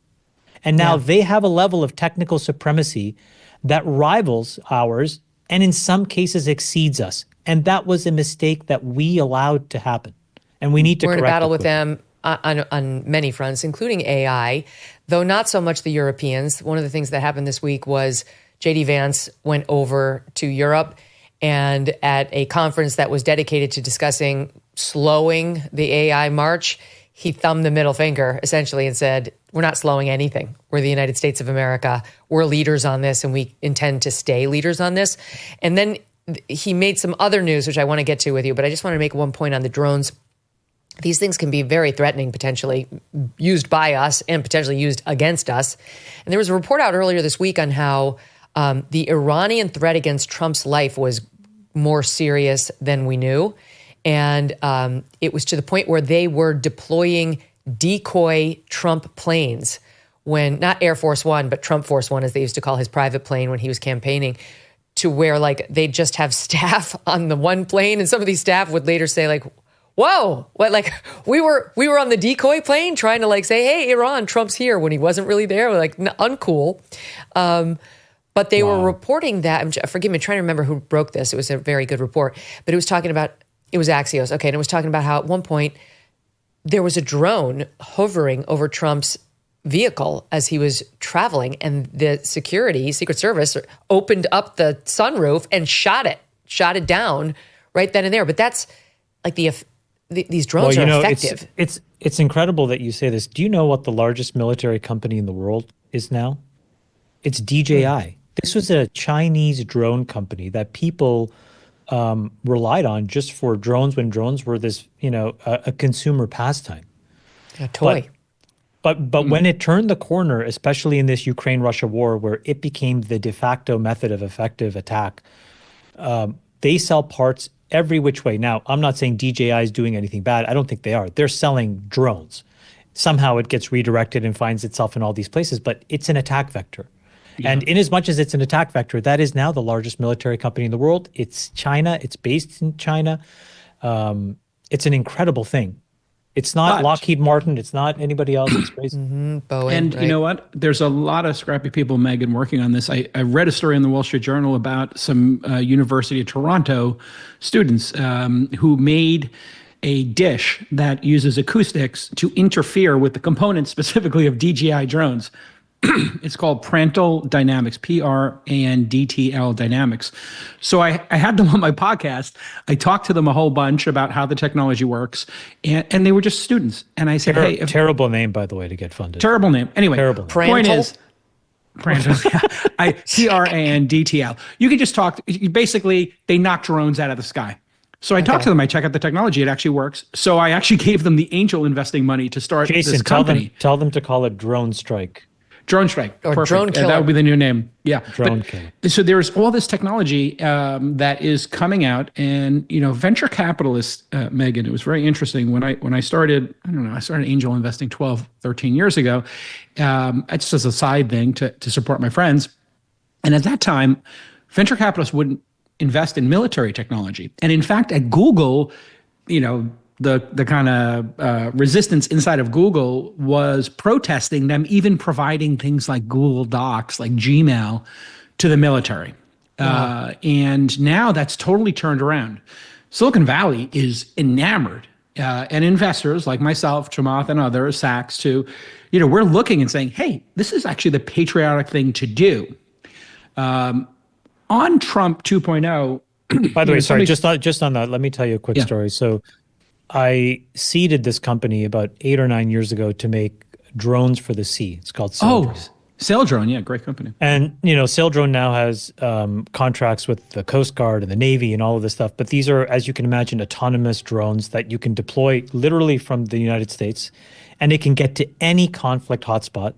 And now they have a level of technical supremacy that rivals ours and in some cases exceeds us. And that was a mistake that we allowed to happen. And we need to correct it. We're in a battle with them on many fronts, including AI, though not so much the Europeans. One of the things that happened this week was JD Vance went over to Europe and at a conference that was dedicated to discussing slowing the AI march, he thumbed the middle finger essentially and said, we're not slowing anything. We're the United States of America. We're leaders on this and we intend to stay leaders on this. And then he made some other news, which I want to get to with you, but I just want to make one point on the drones. These things can be very threatening, potentially used by us and potentially used against us. And there was a report out earlier this week on how the Iranian threat against Trump's life was more serious than we knew. And it was to the point where they were deploying decoy Trump planes when, not Air Force One, but Trump Force One, as they used to call his private plane when he was campaigning, to where they'd just have staff on the one plane. And some of these staff would later say whoa, what, we were on the decoy plane trying to say, hey, Iran, Trump's here, when he wasn't really there. We're uncool. But they were reporting that, forgive me, I'm trying to remember who broke this. It was a very good report, but it was talking about, it was Axios. Okay. And it was talking about how at one point there was a drone hovering over Trump's vehicle as he was traveling, and the Secret Service opened up the sunroof and shot it down right then and there. But that's these drones are effective. It's incredible that you say this. Do you know what the largest military company in the world is now? It's DJI. This was a Chinese drone company that people relied on just for drones when drones were this, a consumer pastime. A toy. But when it turned the corner, especially in this Ukraine-Russia war, where it became the de facto method of effective attack, they sell parts every which way. Now, I'm not saying DJI is doing anything bad. I don't think they are. They're selling drones. Somehow it gets redirected and finds itself in all these places, but it's an attack vector. Yeah. And in as much as it's an attack vector, that is now the largest military company in the world. It's China. It's based in China. It's an incredible thing. It's not Lockheed Martin. It's not anybody else. It's crazy. Boeing, and you know what? There's a lot of scrappy people, Megyn, working on this. I read a story in the Wall Street Journal about some University of Toronto students who made a dish that uses acoustics to interfere with the components specifically of DJI drones. It's called Prandtl Dynamics, Prandtl Dynamics. So I had them on my podcast. I talked to them a whole bunch about how the technology works, and they were just students. And I said, hey. Terrible name, by the way, to get funded. Terrible name. Anyway, terrible. Point is, Prandtl, Prandtl. You can just talk. Basically, they knock drones out of the sky. So I talked to them. I check out the technology. It actually works. So I actually gave them the angel investing money to start Jason, this company. tell them to call it Drone Strike. Drone Strike. Or Perfect. Drone Killer. That would be the new name. Yeah. Drone Killer. So there's all this technology that is coming out, and venture capitalists, Megyn. It was very interesting when I started. I started angel investing 12, 13 years ago, just as a side thing to support my friends. And at that time, venture capitalists wouldn't invest in military technology. And in fact, at Google, the kind of resistance inside of Google was protesting them even providing things like Google Docs, like Gmail, to the military. And now that's totally turned around. Silicon Valley is enamored, and investors like myself, Chamath, and others, Sachs too, we're looking and saying, hey, this is actually the patriotic thing to do. On Trump 2.0. By the way, sorry, just on that, let me tell you a quick story. So I seeded this company about 8 or 9 years ago to make drones for the sea. It's called Saildrone. Saildrone, yeah, great company. And, Saildrone now has contracts with the Coast Guard and the Navy and all of this stuff. But these are, as you can imagine, autonomous drones that you can deploy literally from the United States. And it can get to any conflict hotspot.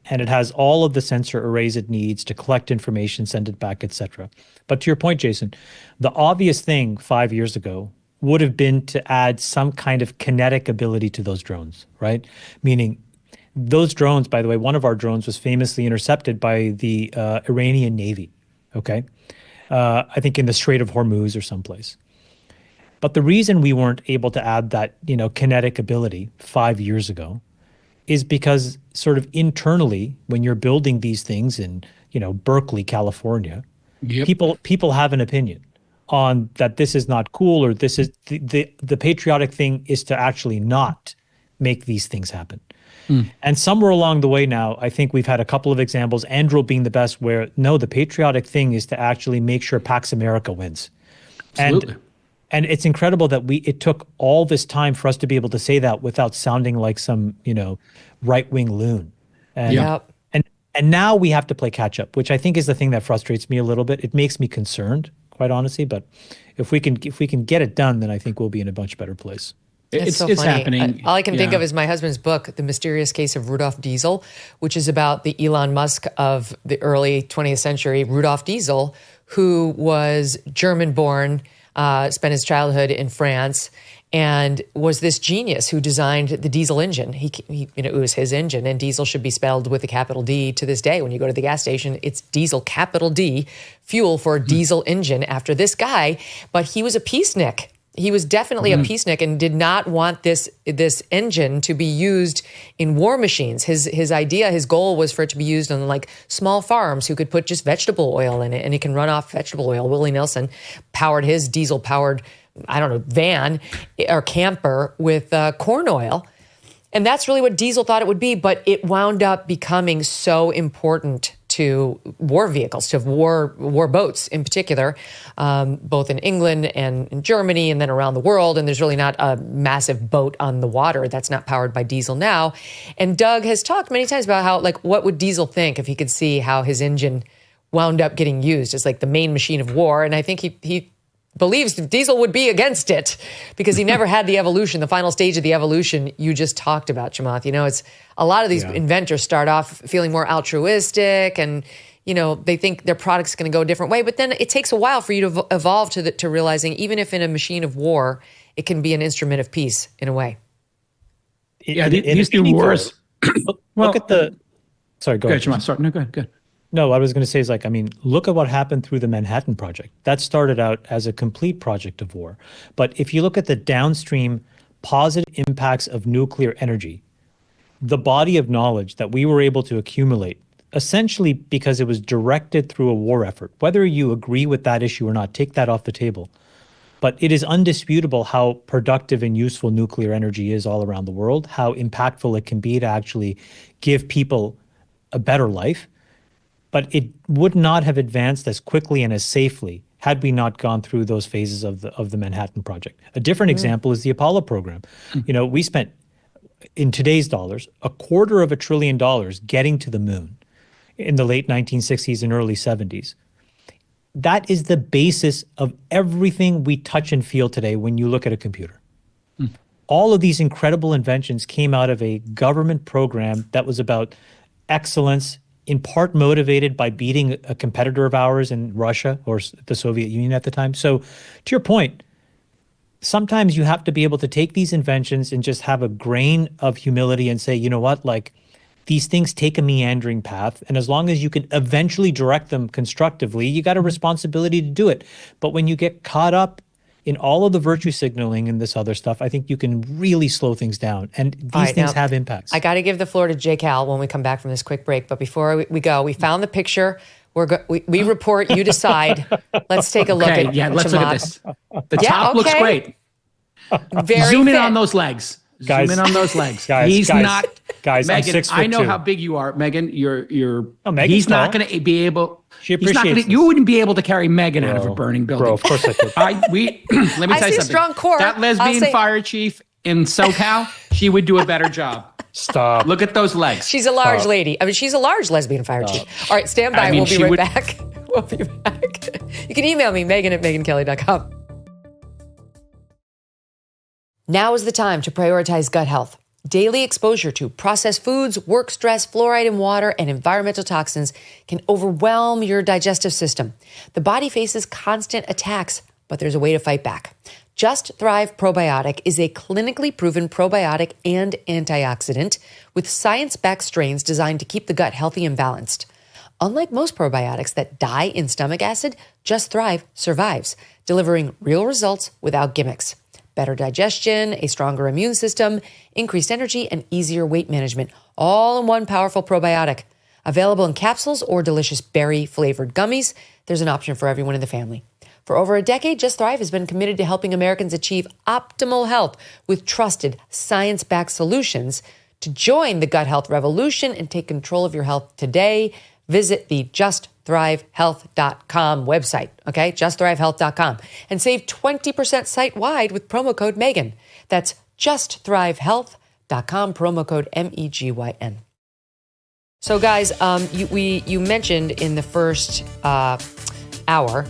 And it has all of the sensor arrays it needs to collect information, send it back, etc. But to your point, Jason, the obvious thing 5 years ago would have been to add some kind of kinetic ability to those drones, right? Meaning those drones, by the way, one of our drones was famously intercepted by the Iranian Navy, okay? I think in the Strait of Hormuz or someplace. But the reason we weren't able to add that, kinetic ability 5 years ago is because sort of internally, when you're building these things in, Berkeley, California, people have an opinion on that this is not cool, or this is the patriotic thing is to actually not make these things happen. And somewhere along the way now, I think we've had a couple of examples, Andrew being the best, where no, the patriotic thing is to actually make sure Pax America wins. Absolutely. And it's incredible that it took all this time for us to be able to say that without sounding like some, right-wing loon. And, and now we have to play catch up, which I think is the thing that frustrates me a little bit. It makes me concerned, quite honestly, but if we can get it done, then I think we'll be in a much better place. It's so funny. Happening. All I can think of is my husband's book, The Mysterious Case of Rudolf Diesel, which is about the Elon Musk of the early 20th century, Rudolf Diesel, who was German-born, spent his childhood in France, and was this genius who designed the diesel engine. It was his engine, and diesel should be spelled with a capital D to this day. When you go to the gas station, it's diesel, capital D, fuel for a diesel engine after this guy. But he was a peacenik. He was definitely a peacenik and did not want this engine to be used in war machines. His idea, his goal was for it to be used on like small farms who could put just vegetable oil in it, and it can run off vegetable oil. Willie Nelson powered his diesel-powered, van or camper with corn oil. And that's really what diesel thought it would be, but it wound up becoming so important to war vehicles, to war boats in particular, both in England and in Germany and then around the world. And there's really not a massive boat on the water that's not powered by diesel now. And Doug has talked many times about how, what would Diesel think if he could see how his engine wound up getting used as the main machine of war. And I think he believes Diesel would be against it because he never had the evolution, the final stage of the evolution you just talked about, Chamath. It's a lot of these inventors start off feeling more altruistic and, they think their product's going to go a different way. But then it takes a while for you to evolve to realizing even if in a machine of war, it can be an instrument of peace in a way. These new wars. Look at the... Sorry, go ahead. Chamath. Sorry, no, go ahead. No, what I was going to say is look at what happened through the Manhattan Project. That started out as a complete project of war. But if you look at the downstream positive impacts of nuclear energy, the body of knowledge that we were able to accumulate, essentially because it was directed through a war effort, whether you agree with that issue or not, take that off the table. But it is undisputable how productive and useful nuclear energy is all around the world, how impactful it can be to actually give people a better life. But it would not have advanced as quickly and as safely had we not gone through those phases of the Manhattan Project. A different example is the Apollo program. We spent, in today's dollars, $250 billion getting to the moon in the late 1960s and early 70s. that is the basis of everything we touch and feel today when you look at a computer. All of these incredible inventions came out of a government program that was about excellence, in part motivated by beating a competitor of ours in Russia or the Soviet Union at the time. So to your point, sometimes you have to be able to take these inventions and just have a grain of humility and say, you know what, like these things take a meandering path. And as long as you can eventually direct them constructively, you got a responsibility to do it. But when you get caught up in all of the virtue signaling and this other stuff, I think you can really slow things down. And these things have impacts. I got to give the floor to J. Cal when we come back from this quick break. But before we go, we found the picture. We report, you decide. Let's take a look at let's Chamath. look at this. The top looks great. Zoom in on those legs. Guys, Zoom in on those legs. Guys, Megyn, I'm 6'2". I know how big you are, Megyn. Megan's he's tall. not going to be able. She appreciates you wouldn't be able to carry Megyn out of a burning building. Bro, of course I could. let me tell you something. Strong core. That lesbian fire chief in SoCal, she would do a better job. Stop. Look at those legs. She's a large lady. I mean, she's a large lesbian fire chief. All right, stand by. We'll be right back. We'll be back. You can email me, Megyn@MegynKelly.com. Now is the time to prioritize gut health. Daily exposure to processed foods, work stress, fluoride in water, and environmental toxins can overwhelm your digestive system. The body faces constant attacks, but there's a way to fight back. Just Thrive Probiotic is a clinically proven probiotic and antioxidant with science-backed strains designed to keep the gut healthy and balanced. Unlike most probiotics that die in stomach acid, Just Thrive survives, delivering real results without gimmicks. Better digestion, a stronger immune system, increased energy, and easier weight management, all in one powerful probiotic. Available in capsules or delicious berry-flavored gummies, there's an option for everyone in the family. For over a decade, Just Thrive has been committed to helping Americans achieve optimal health with trusted, science-backed solutions. To join the gut health revolution and take control of your health today, visit the JustThriveHealth.com website, okay? JustThriveHealth.com. And save 20% site-wide with promo code Megyn. That's JustThriveHealth.com, promo code MEGYN. So guys, you mentioned in the first hour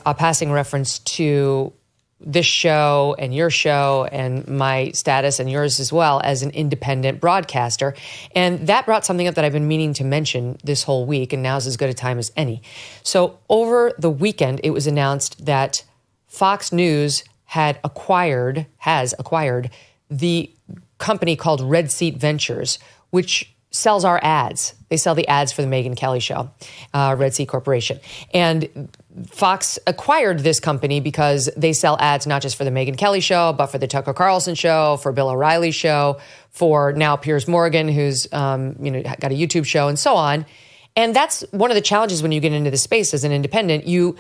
a passing reference to this show and your show and my status and yours as well as an independent broadcaster. And that brought something up that I've been meaning to mention this whole week, and now's as good a time as any. So over the weekend, it was announced that Fox News has acquired the company called Red Seat Ventures, which sells our ads. They sell the ads for the Megyn Kelly Show, Red Seat Corporation. And Fox acquired this company because they sell ads not just for the Megyn Kelly Show, but for the Tucker Carlson Show, for Bill O'Reilly's show, for now Piers Morgan, who's got a YouTube show, and so on. And that's one of the challenges when you get into the space as an independent. You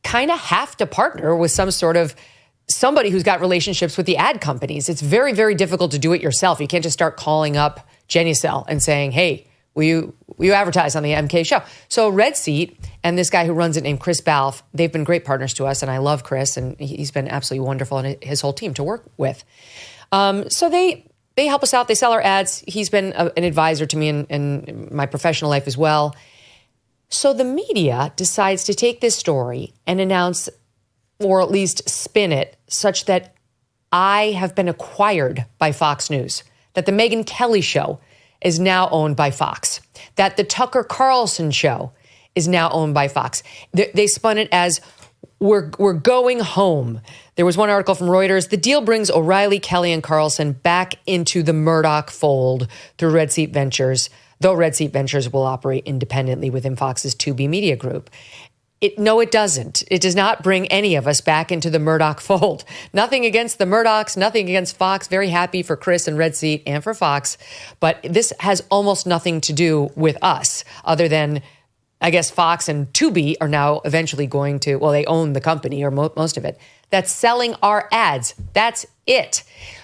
kind of have to partner with somebody who's got relationships with the ad companies. It's very, very difficult to do it yourself. You can't just start calling up Genucel and saying, hey, will you advertise on the MK show? So Red Seat and this guy who runs it named Chris Balfe, they've been great partners to us, and I love Chris, and he's been absolutely wonderful, and his whole team to work with. So they help us out. They sell our ads. He's been an advisor to me in my professional life as well. So the media decides to take this story and announce, or at least spin it, such that I have been acquired by Fox News, that the Megyn Kelly Show is now owned by Fox, that the Tucker Carlson Show is now owned by Fox. They spun it as, we're going home. There was one article from Reuters, the deal brings O'Reilly, Kelly, and Carlson back into the Murdoch fold through Red Seat Ventures, though Red Seat Ventures will operate independently within Fox's 2B Media Group. No, it doesn't. It does not bring any of us back into the Murdoch fold. Nothing against the Murdochs, nothing against Fox. Very happy for Chris and Red Seat and for Fox. But this has almost nothing to do with us other than, I guess, Fox and 2B are now eventually going to, well, they own the company or most of it. That's selling our ads. That's it.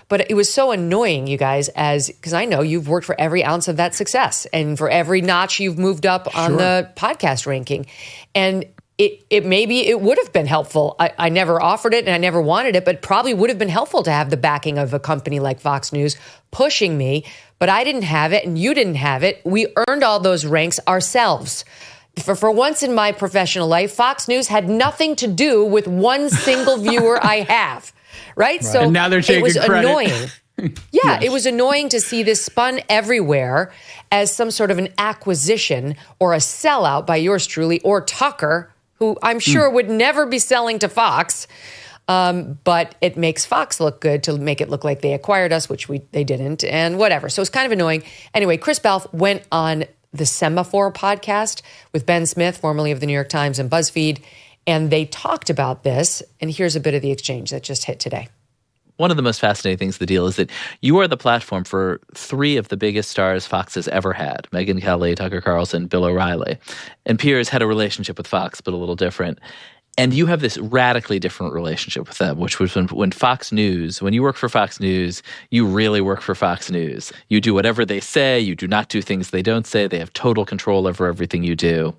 But it was so annoying, you guys, because I know you've worked for every ounce of that success and for every notch you've moved up on the podcast ranking. And it would have been helpful. I never offered it and I never wanted it, but probably would have been helpful to have the backing of a company like Fox News pushing me, but I didn't have it and you didn't have it. We earned all those ranks ourselves. for once in my professional life, Fox News had nothing to do with one single viewer I have, right? So and now they're taking it was credit. annoying. Yeah, It was annoying to see this spun everywhere as some sort of an acquisition or a sellout by yours truly or Tucker, who I'm sure would never be selling to Fox. But it makes Fox look good to make it look like they acquired us, which they didn't, and whatever. So it's kind of annoying. Anyway, Chris Balfe went on the Semaphore podcast with Ben Smith, formerly of the New York Times and BuzzFeed, and they talked about this. And here's a bit of the exchange that just hit today. One of the most fascinating things of the deal is that you are the platform for three of the biggest stars Fox has ever had: Megyn Kelly, Tucker Carlson, Bill O'Reilly. And Piers had a relationship with Fox, but a little different. And you have this radically different relationship with them, which was when Fox News, when you work for Fox News, you really work for Fox News. You do whatever they say. You do not do things they don't say. They have total control over everything you do.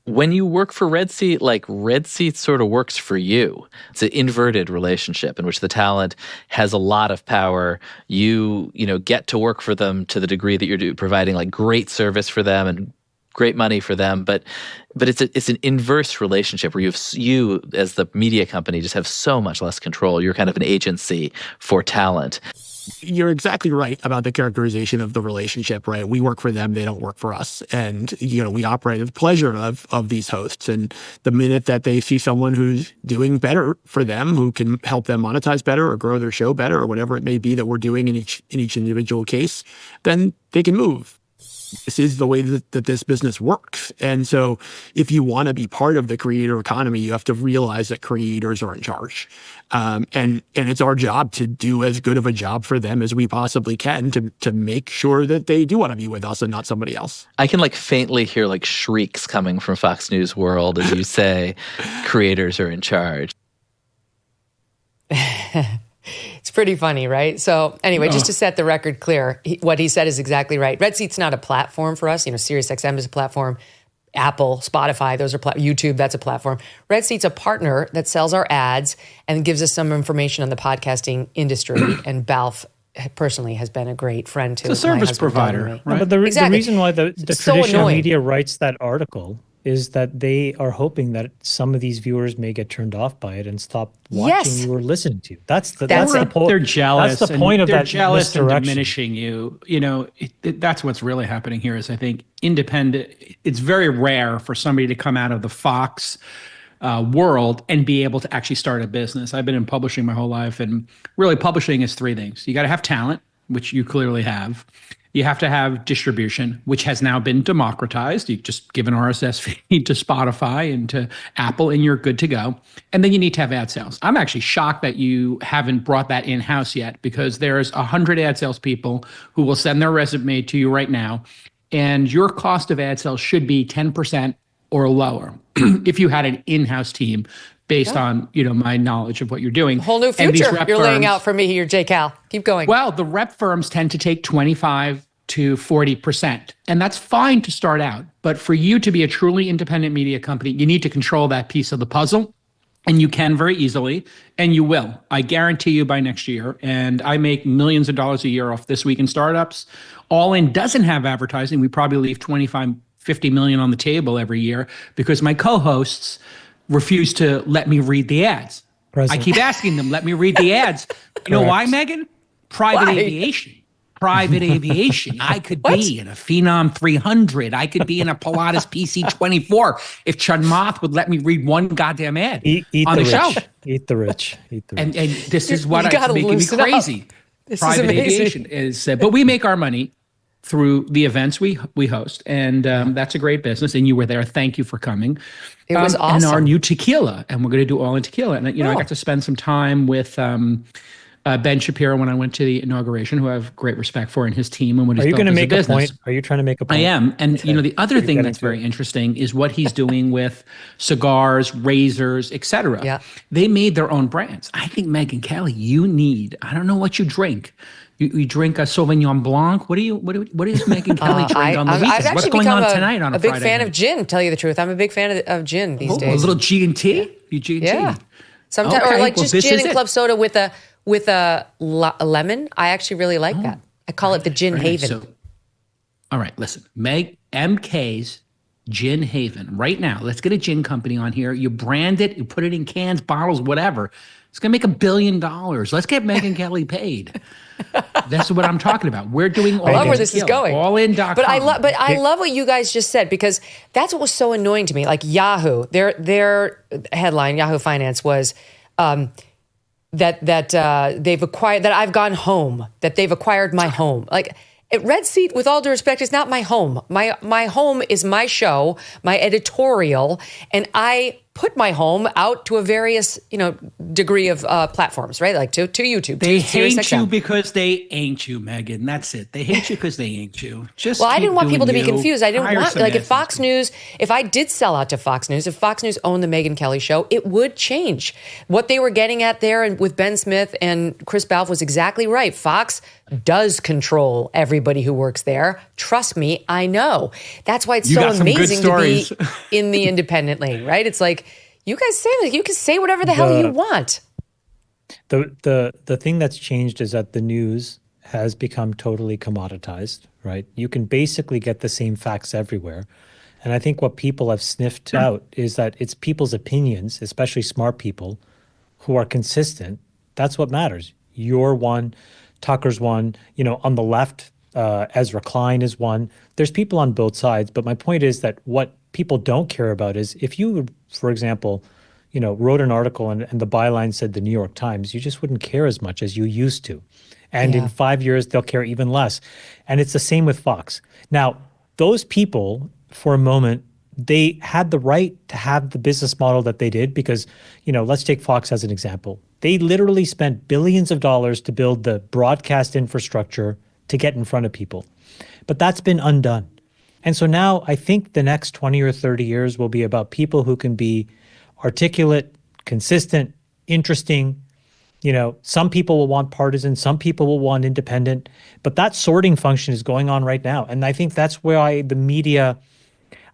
When you work for Red Seat, like Red Seat sort of works for you. It's an inverted relationship in which the talent has a lot of power. You get to work for them to the degree that you're providing like great service for them and great money for them, but it's an inverse relationship where you as the media company just have so much less control. You're kind of an agency for talent. You're exactly right about the characterization of the relationship, right? We work for them, they don't work for us. And, we operate at the pleasure of these hosts. And the minute that they see someone who's doing better for them, who can help them monetize better or grow their show better or whatever it may be that we're doing in each individual case, then they can move. This is the way that this business works. And so if you want to be part of the creator economy, you have to realize that creators are in charge. And it's our job to do as good of a job for them as we possibly can to make sure that they do want to be with us and not somebody else. I can faintly hear shrieks coming from Fox News World as you say creators are in charge. It's pretty funny, right? So anyway, just to set the record clear, what he said is exactly right. Red Seat's not a platform for us. SiriusXM is a platform. Apple, Spotify, those are YouTube, that's a platform. Red Seat's a partner that sells our ads and gives us some information on the podcasting industry. And Balfe personally has been a great friend to it's a service provider, right? But the reason why the traditional annoying. media writes that article is that they are hoping that some of these viewers may get turned off by it and stop watching you or listening to you. That's the point. They're jealous. That's the point of they're that jealous and misdirection. diminishing you. That's what's really happening here. Is I think independent. It's very rare for somebody to come out of the Fox world and be able to actually start a business. I've been in publishing my whole life, and really publishing is three things. You got to have talent, which you clearly have. You have to have distribution, which has now been democratized. You just give an RSS feed to Spotify and to Apple, and you're good to go. And then you need to have ad sales. I'm actually shocked that you haven't brought that in-house yet, because there's 100 ad sales people who will send their resume to you right now, and your cost of ad sales should be 10% or lower if you had an in-house team based on, my knowledge of what you're doing. Whole new future you're laying out for me here, J. Cal. Keep going. Well, the rep firms tend to take 25 to 40%, and that's fine to start out. But for you to be a truly independent media company, you need to control that piece of the puzzle, and you can very easily, and you will. I guarantee you by next year, and I make millions of dollars a year off This Week in Startups. All In doesn't have advertising. We probably leave 25, 50 million on the table every year because my co-hosts refuse to let me read the ads. I keep asking them, let me read the ads. You know why, Megyn? Private aviation. Private aviation. I could be in a Phenom 300. I could be in a Pilatus PC24 if Chamath would let me read one goddamn ad on the show. Eat the rich. And this is what is making me crazy. Private aviation is, but we make our money through the events we host, and that's a great business. And you were there. Thank you for coming. It was awesome. And our new tequila, and we're going to do All In Tequila. And I got to spend some time with Ben Shapiro when I went to the inauguration, who I have great respect for, and his team and what he's built as a business. Are you going to make a point? Are you trying to make a point? I am. And the other thing that's very interesting is what he's doing with cigars, razors, etc. Yeah. They made their own brands. I think, Megyn Kelly, I don't know what you drink. You drink a Sauvignon Blanc. What does Megyn Kelly drink on the weekend? What's going on tonight on a Friday? A big fan of gin, tell you the truth. I'm a big fan of gin these days. A little G&T? You G&T? Yeah. Sometimes, or just gin and club soda with a lemon. I actually really like that. I call it the Gin Haven. All right, listen. MK's Gin Haven right now. Let's get a gin company on here. You brand it, you put it in cans, bottles, whatever. It's going to make $1 billion. Let's get Megyn Kelly paid. That's what I'm talking about. We're doing all I love where this is going. Allin.com. But I love what you guys just said, because that's what was so annoying to me. Like Yahoo, their headline, Yahoo Finance, was that they've acquired, that I've gone home, that they've acquired my home. Like, Red Seat, with all due respect, is not my home. My home is my show, my editorial, and I put my home out to a various, degree of platforms, right? Like to YouTube. They hate you because they ain't you, Megyn. That's it. They hate you because they ain't you. Just I didn't want people to be you. confused. I didn't Hire want, some like, if assets. Fox News, if I did sell out to Fox News, if Fox News owned the Megyn Kelly Show, it would change. What they were getting at there and with Ben Smith and Chris Balfe was exactly right. Fox does control everybody who works there. Trust me, I know. That's why it's so amazing to be in the independent lane, right? It's like, you guys say, you can say whatever the hell you want. The thing that's changed is that the news has become totally commoditized, right? You can basically get the same facts everywhere. And I think what people have sniffed out is that it's people's opinions, especially smart people, who are consistent. That's what matters. You're one, Tucker's one, on the left, Ezra Klein is one. There's people on both sides. But my point is that what people don't care about is if you, for example, wrote an article and the byline said the New York Times, you just wouldn't care as much as you used to. And in 5 years, they'll care even less. And it's the same with Fox. Now, those people, for a moment, they had the right to have the business model that they did because, let's take Fox as an example. They literally spent billions of dollars to build the broadcast infrastructure to get in front of people. But that's been undone. And so now I think the next 20 or 30 years will be about people who can be articulate, consistent, interesting. Some people will want partisan, some people will want independent, but that sorting function is going on right now. And I think that's why the media,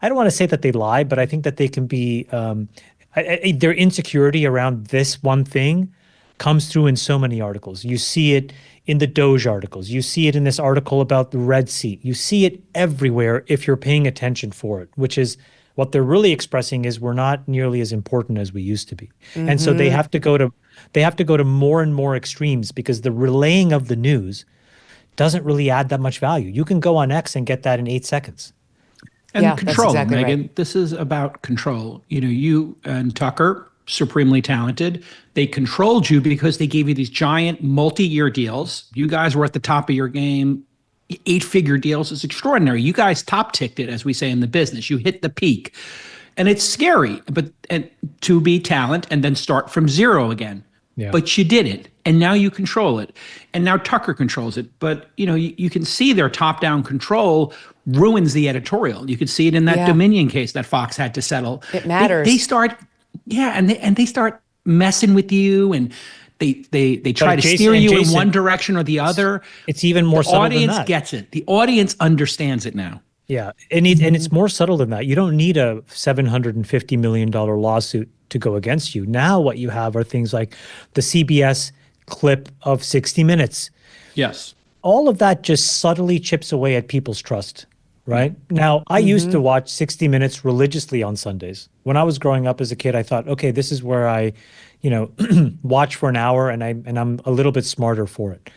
I don't want to say that they lie, but I think that they can be, their insecurity around this one thing comes through in so many articles. You see it in the DOGE articles. You see it in this article about the Red Seat. You see it everywhere if you're paying attention for it, which is what they're really expressing is we're not nearly as important as we used to be. Mm-hmm. And so they have to go to more and more extremes because the relaying of the news doesn't really add that much value. You can go on X and get that in 8 seconds. And control, that's exactly Megyn. Right. This is about control. You and Tucker, supremely talented, they controlled you because they gave you these giant multi-year deals. You guys were at the top of your game. 8-figure deals is extraordinary. You guys top-ticked it, as we say in the business. You hit the peak. And it's scary, and to be talent and then start from zero again. Yeah. But you did it, and now you control it. And now Tucker controls it. But, you can see their top-down control ruins the editorial. You could see it in that Dominion case that Fox had to settle. It matters. They start, and they start messing with you, and they try to steer you in one direction or the other. It's even more subtle than that. The audience gets it. The audience understands it now. Yeah, and it's more subtle than that. You don't need a $750 million lawsuit to go against you. Now what you have are things like the CBS clip of 60 Minutes. Yes. All of that just subtly chips away at people's trust, right? Now, I used to watch 60 Minutes religiously on Sundays. When I was growing up as a kid, I thought, okay, this is where I watch for an hour and I'm a little bit smarter for it.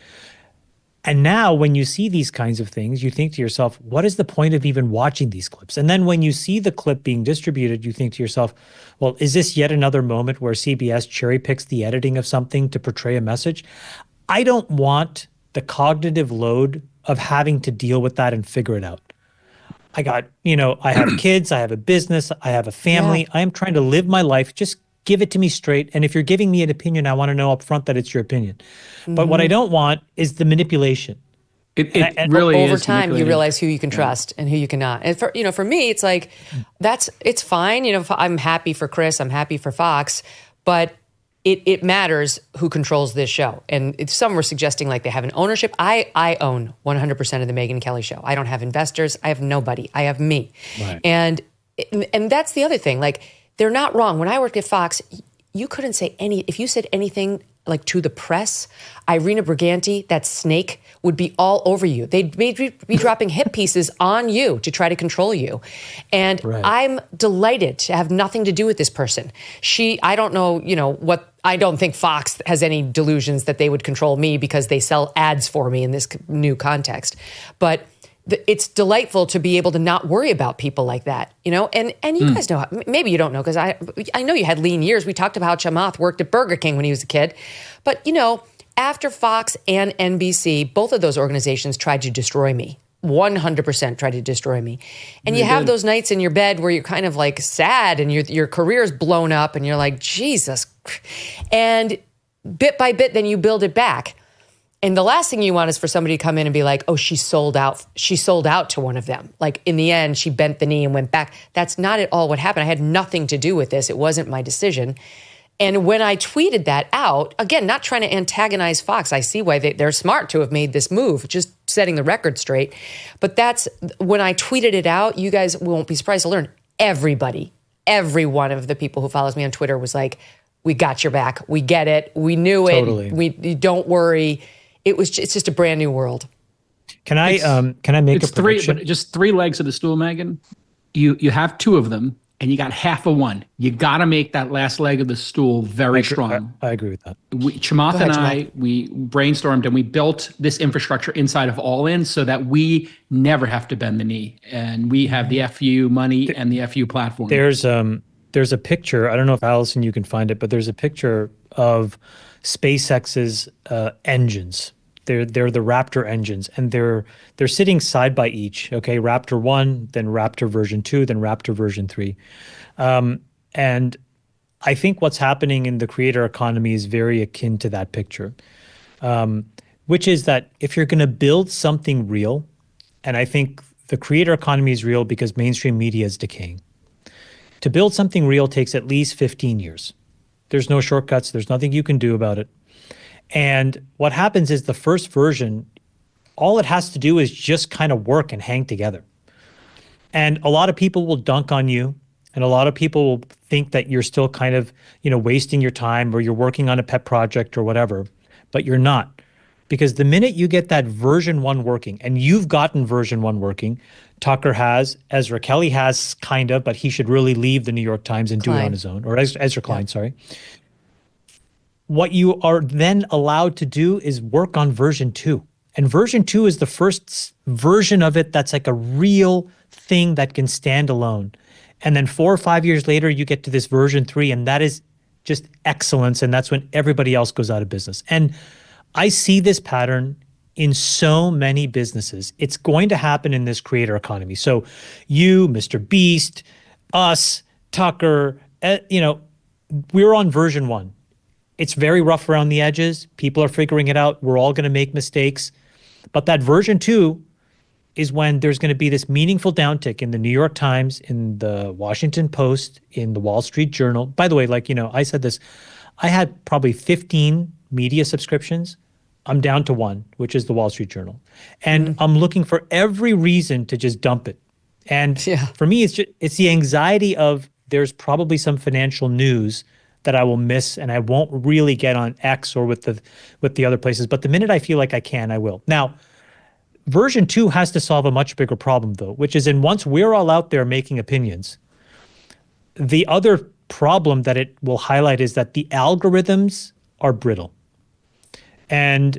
And now when you see these kinds of things, you think to yourself, what is the point of even watching these clips? And then when you see the clip being distributed, you think to yourself, well, is this yet another moment where CBS cherry picks the editing of something to portray a message? I don't want the cognitive load of having to deal with that and figure it out. I have kids, I have a business, I have a family. I am trying to live my life. Just give it to me straight. And if you're giving me an opinion, I want to know up front that it's your opinion. But what I don't want is the manipulation. It really over is time you realize who you can trust and who you cannot. And for me, it's like it's fine. I'm happy for Chris, I'm happy for Fox, but it matters who controls this show. And some were suggesting like they have an ownership. I own 100% of the Megyn Kelly Show. I don't have investors. I have nobody. I have me. Right. And that's the other thing. Like, they're not wrong. When I worked at Fox, you couldn't say if you said anything like to the press, Irina Briganti, that snake, would be all over you. They'd be dropping hit pieces on you to try to control you. And I'm delighted to have nothing to do with this person. I don't know, I don't think Fox has any delusions that they would control me because they sell ads for me in this new context. But it's delightful to be able to not worry about people like that, and you guys know, maybe you don't know, because I know you had lean years. We talked about how Chamath worked at Burger King when he was a kid. But, after Fox and NBC, both of those organizations tried to destroy me. 100% tried to destroy me. And you have those nights in your bed where you're kind of like sad and your career's blown up and you're like, Jesus. And bit by bit, then you build it back. And the last thing you want is for somebody to come in and be like, oh, she sold out. She sold out to one of them. Like, in the end, she bent the knee and went back. That's not at all what happened. I had nothing to do with this. It wasn't my decision. And when I tweeted that out, again, not trying to antagonize Fox. I see why they're smart to have made this move, just setting the record straight. But that's when I tweeted it out, you guys won't be surprised to learn, every one of the people who follows me on Twitter was like, we got your back. We get it. We knew it. Totally. Don't worry. It's just a brand new world. Can I make a prediction? But just three legs of the stool, Megyn. You have two of them, and you got half of one. You got to make that last leg of the stool very strong. I agree with that. Chamath and I, we brainstormed and we built this infrastructure inside of All In so that we never have to bend the knee, and we have the FU money and the FU platform. There's a picture. I don't know if Allison, you can find it, but there's a picture of SpaceX's engines. They're the Raptor engines, and they're sitting side by each. Okay, Raptor 1, then Raptor version 2, then Raptor version 3. And I think what's happening in the creator economy is very akin to that picture, which is that if you're going to build something real, and I think the creator economy is real because mainstream media is decaying. To build something real takes at least 15 years. There's no shortcuts. There's nothing you can do about it. And what happens is the first version, all it has to do is just kind of work and hang together. And a lot of people will dunk on you, and a lot of people will think that you're still kind of, wasting your time, or you're working on a pet project or whatever, but you're not. Because the minute you get that version 1 working, and you've gotten version 1 working, Tucker has, Ezra Kelly has kind of, but he should really leave the New York Times and do it on his own, or Ezra Klein, sorry. What you are then allowed to do is work on version 2. And version 2 is the first version of it that's like a real thing that can stand alone. And then 4 or 5 years later, you get to this version 3, and that is just excellence. And that's when everybody else goes out of business. And I see this pattern in so many businesses. It's going to happen in this creator economy. So you, Mr. Beast, us, Tucker, we're on version 1. It's very rough around the edges. People are figuring it out. We're all going to make mistakes. But that version 2 is when there's going to be this meaningful downtick in the New York Times, in the Washington Post, in the Wall Street Journal. By the way, I said this, I had probably 15 media subscriptions. I'm down to 1, which is the Wall Street Journal. And I'm looking for every reason to just dump it. And for me, it's the anxiety of there's probably some financial news that I will miss, and I won't really get on X or with the other places. But the minute I feel like I can, I will. Now, version 2 has to solve a much bigger problem, though, which is once we're all out there making opinions, the other problem that it will highlight is that the algorithms are brittle. And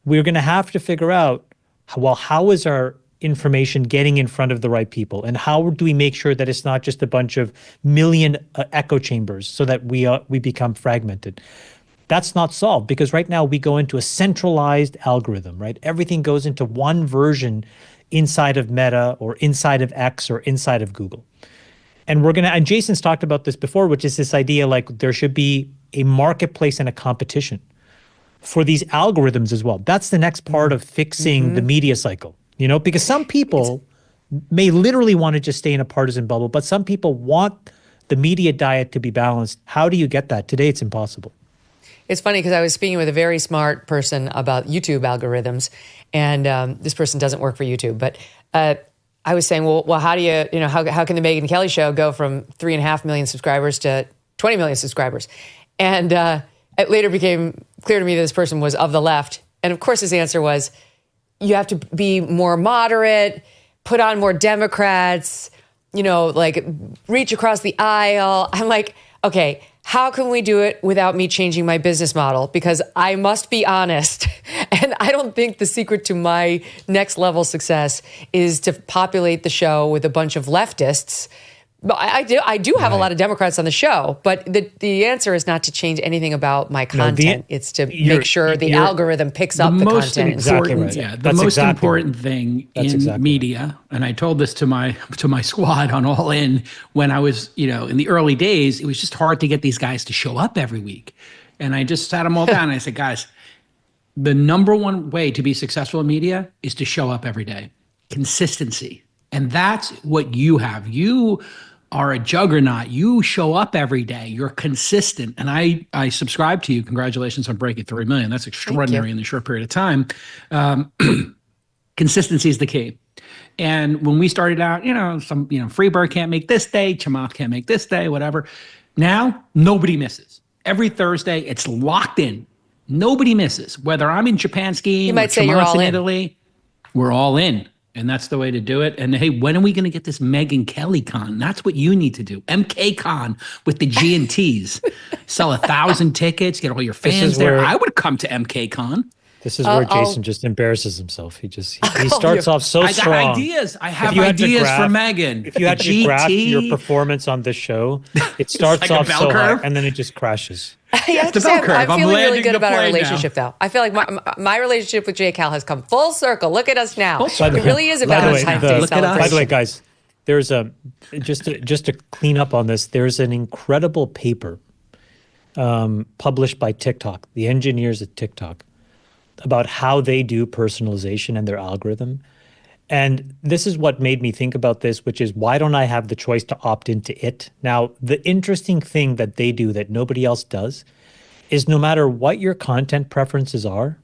we're going to have to figure out, how is our information getting in front of the right people? And how do we make sure that it's not just a bunch of million echo chambers so that we become fragmented? That's not solved, because right now we go into a centralized algorithm, right? Everything goes into one version inside of Meta or inside of X or inside of Google. And and Jason's talked about this before, which is this idea like there should be a marketplace and a competition for these algorithms as well. That's the next part of fixing the media cycle, because some people may literally want to just stay in a partisan bubble, but some people want the media diet to be balanced. How do you get that? Today, it's impossible. It's funny because I was speaking with a very smart person about YouTube algorithms, and this person doesn't work for YouTube, but I was saying, well, how do how can the Megyn Kelly Show go from 3.5 million subscribers to 20 million subscribers? And it later became clear to me that this person was of the left. And of course, his answer was, you have to be more moderate, put on more Democrats, like reach across the aisle. I'm like, okay, how can we do it without me changing my business model? Because I must be honest. And I don't think the secret to my next level success is to populate the show with a bunch of leftists. But I do have a lot of Democrats on the show, but the answer is not to change anything about my content. It's to make sure the algorithm picks up the content. Exactly right. Yeah, the most important thing in media, and I told this to my squad on All In when I was, in the early days, it was just hard to get these guys to show up every week. And I just sat them all down and I said, guys, the number one way to be successful in media is to show up every day. Consistency. And that's what you have. You are a juggernaut. You show up every day. You're consistent. And I subscribe to you. Congratulations on breaking 3 million. That's extraordinary in a short period of time. Consistency is the key. And when we started out, Freebird can't make this day, Chamath can't make this day, whatever. Now, nobody misses. Every Thursday, it's locked in. Nobody misses. Whether I'm in Japan skiing, you might say you're all in Italy, we're all in. And that's the way to do it. And hey, when are we going to get this Megyn Kelly Con? That's what you need to do. MK Con with the G&Ts. Sell 1,000 tickets, get all your fans there. I would come to MK Con. This is where Jason just embarrasses himself. He starts off so strong. I got ideas. I have ideas for Megyn. If you had to graph your performance on this show, it starts off so high and then it just crashes. I'm feeling really good about our relationship, though. I feel like my relationship with J. Cal has come full circle. Look at us now. It really is a Valentine's Day celebration. By the way, guys, there's just to clean up on this. There's an incredible paper published by TikTok, the engineers at TikTok, about how they do personalization and their algorithm. And this is what made me think about this, which is, why don't I have the choice to opt into it? Now, the interesting thing that they do that nobody else does is, no matter what your content preferences are,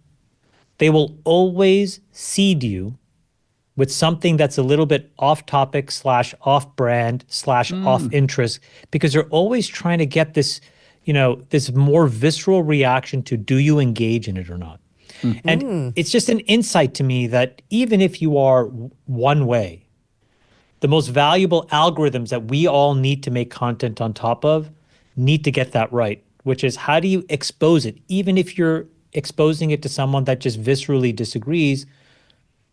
they will always seed you with something that's a little bit off topic / off brand / off interest, because they're always trying to get this, this more visceral reaction to, do you engage in it or not? And it's just an insight to me that even if you are one way, the most valuable algorithms that we all need to make content on top of need to get that right, which is, how do you expose it? Even if you're exposing it to someone that just viscerally disagrees,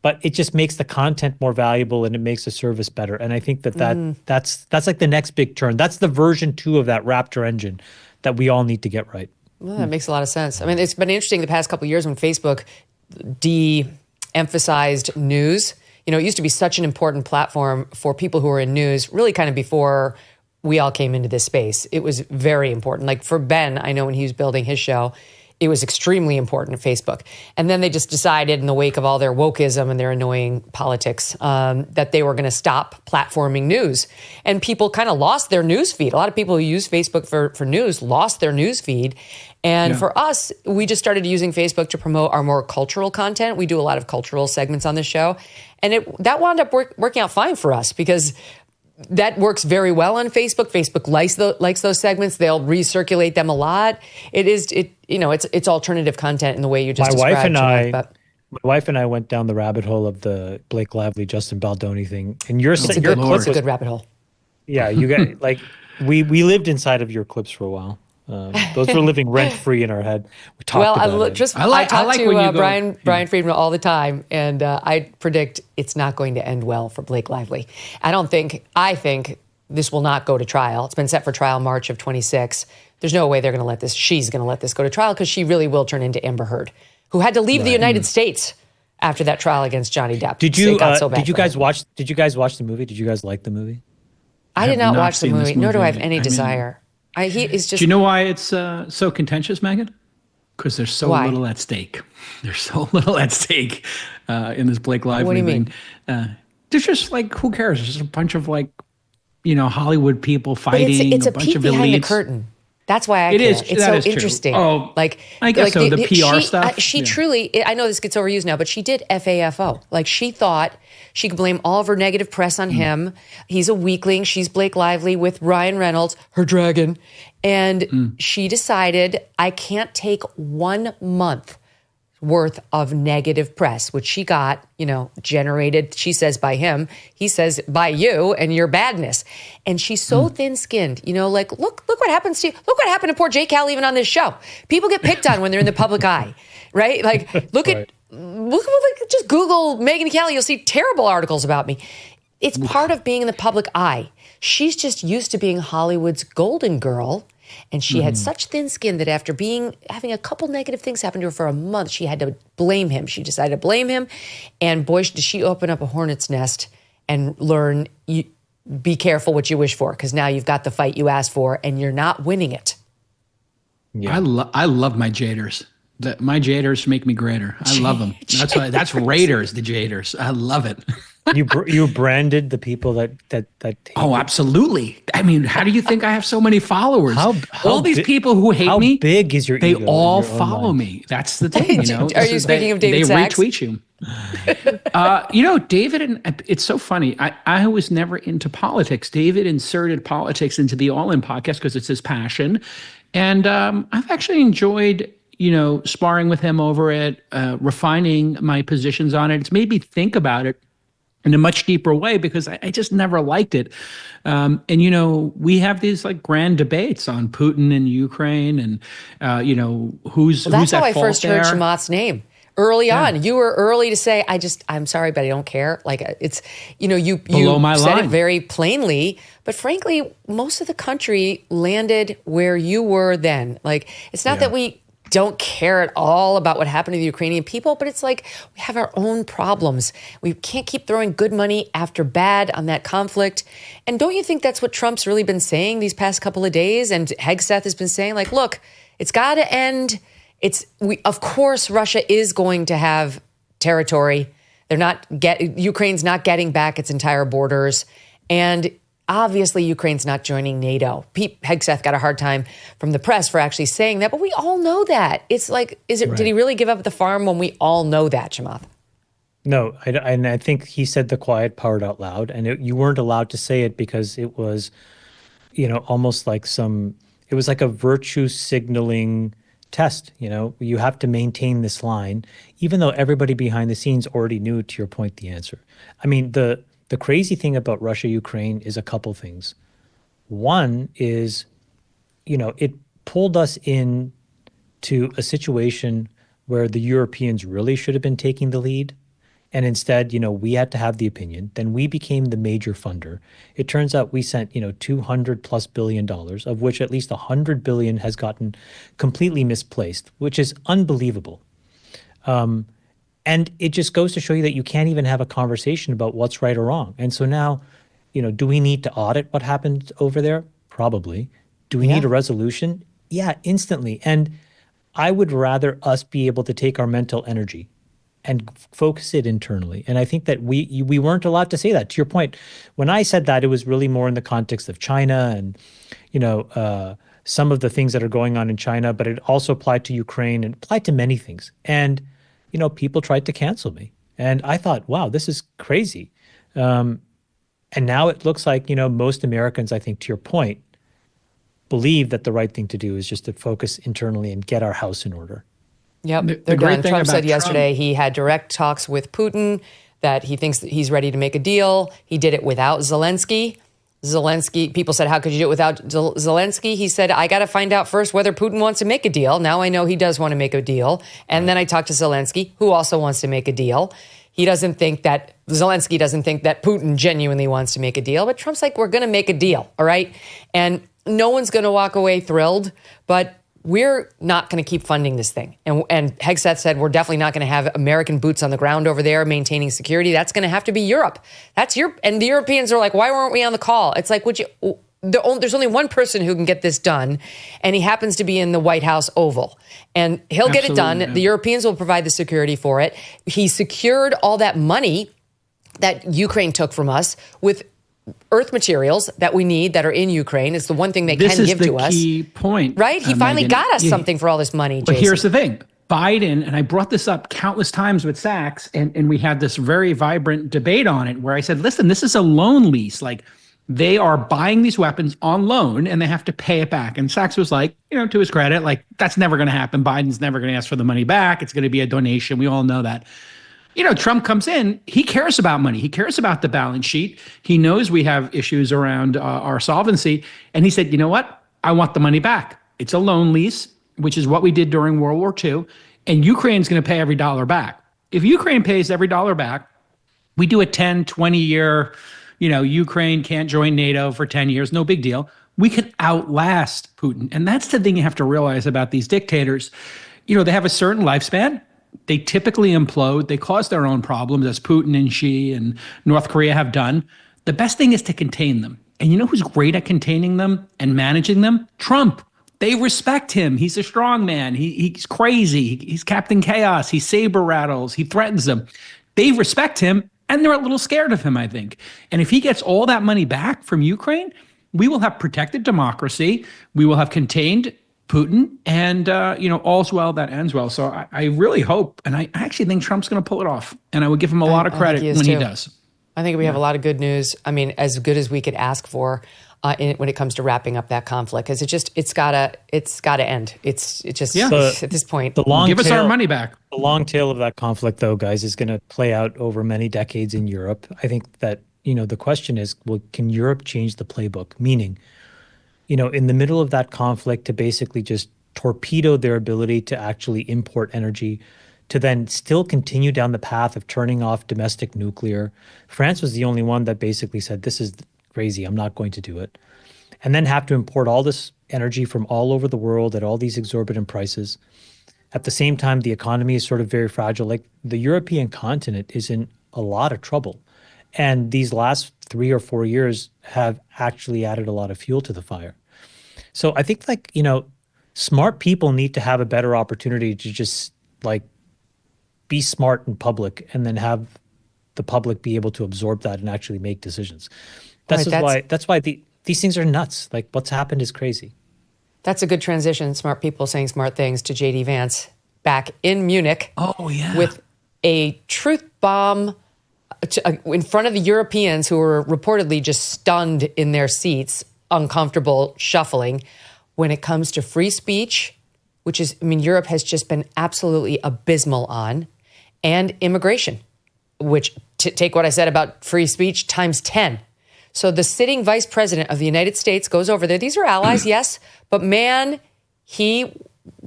but it just makes the content more valuable and it makes the service better. And I think that's like the next big turn. That's the version 2 of that Raptor engine that we all need to get right. Well, that makes a lot of sense. I mean, it's been interesting the past couple of years when Facebook de-emphasized news. It used to be such an important platform for people who are in news, really kind of before we all came into this space. It was very important. Like for Ben, I know when he was building his show, it was extremely important at Facebook. And then they just decided, in the wake of all their wokeism and their annoying politics, that they were going to stop platforming news. And people kind of lost their news feed. A lot of people who use Facebook for news lost their news feed. And for us, we just started using Facebook to promote our more cultural content. We do a lot of cultural segments on the show. And that wound up working out fine for us, because that works very well on Facebook. Facebook likes those segments. They'll recirculate them a lot. It's alternative content in the way you just described. My wife and I went down the rabbit hole of the Blake Lively, Justin Baldoni thing. And it's a good rabbit hole. Yeah, you got we lived inside of your clips for a while. Those were living rent free in our head. We talked about it. I talk to Brian Friedman all the time, and I predict it's not going to end well for Blake Lively. I think this will not go to trial. It's been set for trial March of 26. There's no way she's going to let this go to trial, because she really will turn into Amber Heard, who had to leave the United States after that trial against Johnny Depp. Did you guys watch the movie? Did you guys like the movie? I did not watch the movie, nor do I have any desire. Do you know why it's so contentious, Megyn? Because there's so little at stake. There's so little at stake in this Blake Lively thing. What do you mean? There's just who cares? There's just a bunch of Hollywood people fighting. It's a bunch peek of behind elites. the curtain. That's why I It care. is. It's That so is true. interesting. Oh, like, I guess so. The PR she, stuff. She truly, I know this gets overused now, but she did FAFO. Like, she thought she could blame all of her negative press on him. He's a weakling. She's Blake Lively with Ryan Reynolds, her dragon. And she decided, I can't take 1 month worth of negative press, which she got, generated, she says, by him. He says by you and your badness. And she's so thin-skinned, like, look what happens to you. Look what happened to poor J. Cal even on this show. People get picked on when they're in the public eye, right? Like, just Google Megyn Kelly. You'll see terrible articles about me. It's part of being in the public eye. She's just used to being Hollywood's golden girl. And she had such thin skin that after having a couple negative things happen to her for a month, she had to blame him. She decided to blame him. And boy, did she open up a hornet's nest and learn, be careful what you wish for, because now you've got the fight you asked for and you're not winning it. Yeah. I love my jaders. My jaders make me greater. I love them. That's Raiders, the jaders. I love it. You branded the people that oh, absolutely. I mean, how do you think I have so many followers? All these people who hate me, how big is your they ego all follow me. That's the thing, Are you speaking of David Sachs? They retweet you. David, and it's so funny. I was never into politics. David inserted politics into the All In podcast because it's his passion. And I've actually enjoyed sparring with him over it, refining my positions on it. It's made me think about it in a much deeper way because I just never liked it. And, we have these like grand debates on Putin and Ukraine and, who's that's at how I fault first there. heard Chamath's name. Early on, you were early to say, I'm sorry, but I don't care. Like, it's, you Below my said line. it very plainly, but frankly, most of the country landed where you were then. Like, it's not that we don't care at all about what happened to the Ukrainian people, but it's like we have our own problems. We can't keep throwing good money after bad on that conflict. And don't you think that's what Trump's really been saying these past couple of days? And Hegseth has been saying, like, look, it's got to end. Of course, Russia is going to have territory. Ukraine's not getting back its entire borders. And obviously, Ukraine's not joining NATO. Pete Hegseth got a hard time from the press for actually saying that, but we all know that. It's like, did he really give up the farm when we all know that, Chamath? No, and I think he said the quiet part out loud, and you weren't allowed to say it because it was, almost like it was like a virtue signaling test. You have to maintain this line, even though everybody behind the scenes already knew, to your point, the answer. I mean, the crazy thing about Russia-Ukraine is a couple things. One is, it pulled us into a situation where the Europeans really should have been taking the lead. And instead, we had to have the opinion. Then we became the major funder. It turns out we sent, $200+ billion, of which at least $100 billion has gotten completely misplaced, which is unbelievable. And it just goes to show you that you can't even have a conversation about what's right or wrong. And so now, do we need to audit what happened over there? Probably. Do we need a resolution? Yeah, instantly. And I would rather us be able to take our mental energy and focus it internally. And I think that we weren't allowed to say that. To your point, when I said that, it was really more in the context of China and, some of the things that are going on in China, but it also applied to Ukraine and applied to many things. And people tried to cancel me. And I thought, wow, this is crazy. And now it looks like, most Americans, I think, to your point, believe that the right thing to do is just to focus internally and get our house in order. Yep, they're done. Trump said yesterday he had direct talks with Putin, that he thinks that he's ready to make a deal. He did it without Zelensky. People said, how could you do it without Zelensky? He said, I got to find out first whether Putin wants to make a deal. Now I know he does want to make a deal. And then I talked to Zelensky, who also wants to make a deal. Zelensky doesn't think that Putin genuinely wants to make a deal. But Trump's like, we're going to make a deal, all right? And no one's going to walk away thrilled, but we're not going to keep funding this thing. And Hegseth said, we're definitely not going to have American boots on the ground over there maintaining security. That's going to have to be Europe. And the Europeans are like, why weren't we on the call? It's like, there's only one person who can get this done, and he happens to be in the White House Oval. And he'll get it done. Yeah. The Europeans will provide the security for it. He secured all that money that Ukraine took from us with earth materials that we need that are in Ukraine. It's the one thing they can give to us. This is the key point. Right? He finally Megyn. got us something for all this money, But Jason. here's the thing. Biden, and I brought this up countless times with Sachs, and we had this very vibrant debate on it where I said, listen, this is a loan lease. Like, they are buying these weapons on loan and they have to pay it back. And Sachs was like, to his credit, like, that's never going to happen. Biden's never going to ask for the money back. It's going to be a donation. We all know that. Trump comes in, he cares about money. He cares about the balance sheet. He knows we have issues around our solvency. And he said, you know what? I want the money back. It's a loan lease, which is what we did during World War II. And Ukraine's going to pay every dollar back. If Ukraine pays every dollar back, we do a 10, 20-year, Ukraine can't join NATO for 10 years, no big deal. We could outlast Putin. And that's the thing you have to realize about these dictators. They have a certain lifespan. They typically implode. They cause their own problems, as Putin and Xi and North Korea have done. The best thing is to contain them. And you know who's great at containing them and managing them? Trump. They respect him. He's a strong man. He's crazy. He's Captain Chaos. He saber rattles. He threatens them. They respect him, and they're a little scared of him, I think. And if he gets all that money back from Ukraine, we will have protected democracy. We will have contained Putin, and all's well that ends well. So I really hope, and I actually think Trump's going to pull it off. And I would give him a lot of credit when he does. I think we have a lot of good news. I mean, as good as we could ask for when it comes to wrapping up that conflict, because it's gotta end. It's just at this point. Give us our money back. The long tail of that conflict, though, guys, is going to play out over many decades in Europe. I think that the question is, well, can Europe change the playbook? Meaning, in the middle of that conflict, to basically just torpedo their ability to actually import energy, to then still continue down the path of turning off domestic nuclear. France was the only one that basically said, this is crazy, I'm not going to do it. And then have to import all this energy from all over the world at all these exorbitant prices. At the same time, the economy is sort of very fragile. Like, the European continent is in a lot of trouble. And these last 3 or 4 years have actually added a lot of fuel to the fire. So I think, smart people need to have a better opportunity to just, be smart in public, and then have the public be able to absorb that and actually make decisions. That's why these things are nuts. Like, what's happened is crazy. That's a good transition. Smart people saying smart things to JD Vance back in Munich. Oh, yeah. With a truth bomb in front of the Europeans, who were reportedly just stunned in their seats, uncomfortable, shuffling. When it comes to free speech, which is, Europe has just been absolutely abysmal on, and immigration, which, to take what I said about free speech times 10. So the sitting vice president of the United States goes over there. These are allies, yes, but man, he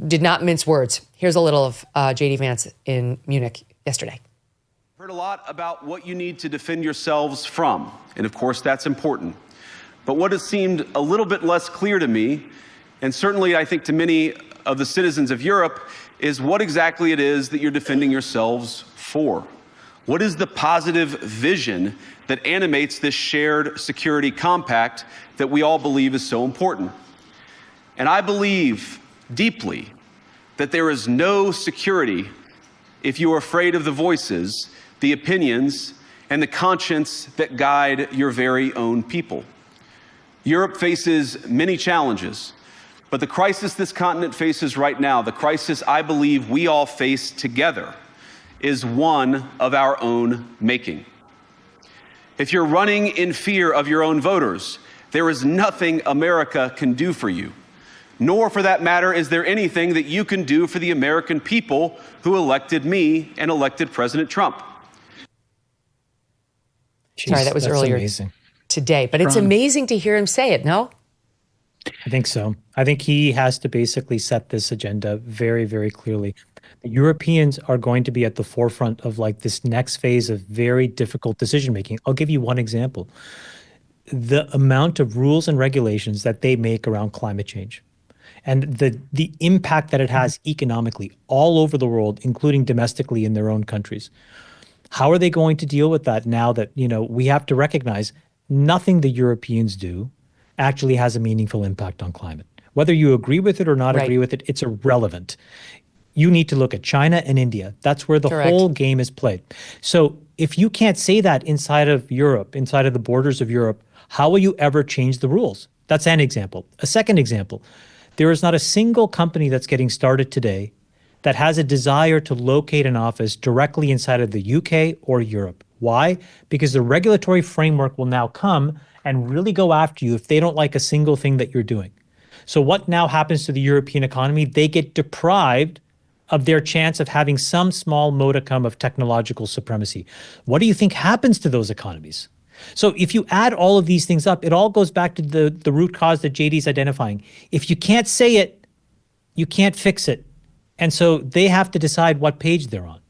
did not mince words. Here's a little of JD Vance in Munich yesterday. Heard a lot about what you need to defend yourselves from, and of course that's important. But what has seemed a little bit less clear to me, and certainly I think to many of the citizens of Europe, is what exactly it is that you're defending yourselves for. What is the positive vision that animates this shared security compact that we all believe is so important? And I believe deeply that there is no security if you are afraid of the voices, the opinions, and the conscience that guide your very own people. Europe faces many challenges, but the crisis this continent faces right now, the crisis I believe we all face together, is one of our own making. If you're running in fear of your own voters, there is nothing America can do for you. Nor, for that matter, is there anything that you can do for the American people who elected me and elected President Trump. Jeez, sorry, that was earlier today, but it's amazing to hear him say it, no? I think so. I think he has to basically set this agenda very, very clearly. The Europeans are going to be at the forefront of this next phase of very difficult decision making. I'll give you one example. The amount of rules and regulations that they make around climate change and the impact that it has economically all over the world, including domestically in their own countries. How are they going to deal with that now that, we have to recognize nothing the Europeans do actually has a meaningful impact on climate. Whether you agree with it or not agree with it, it's irrelevant. You need to look at China and India. That's where the whole game is played. So if you can't say that inside of Europe, inside of the borders of Europe, How will you ever change the rules? That's an example. A second example, there is not a single company that's getting started today that has a desire to locate an office directly inside of the UK or Europe. Why? Because the regulatory framework will now come and really go after you if they don't like a single thing that you're doing. So what now happens to the European economy? They get deprived of their chance of having some small modicum of technological supremacy. What do you think happens to those economies? So if you add all of these things up, it all goes back to the root cause that JD's identifying. If you can't say it, you can't fix it. And so they have to decide what page they're on.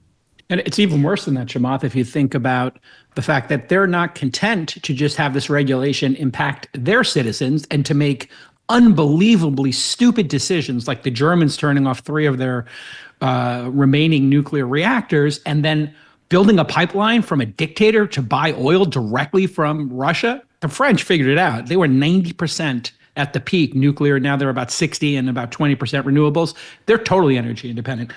And it's even worse than that, Chamath, if you think about the fact that they're not content to just have this regulation impact their citizens and to make unbelievably stupid decisions like the Germans turning off 3 of their remaining nuclear reactors and then building a pipeline from a dictator to buy oil directly from Russia. The French figured it out. They were 90% at the peak nuclear. Now they're about 60 and about 20% renewables. They're totally energy independent.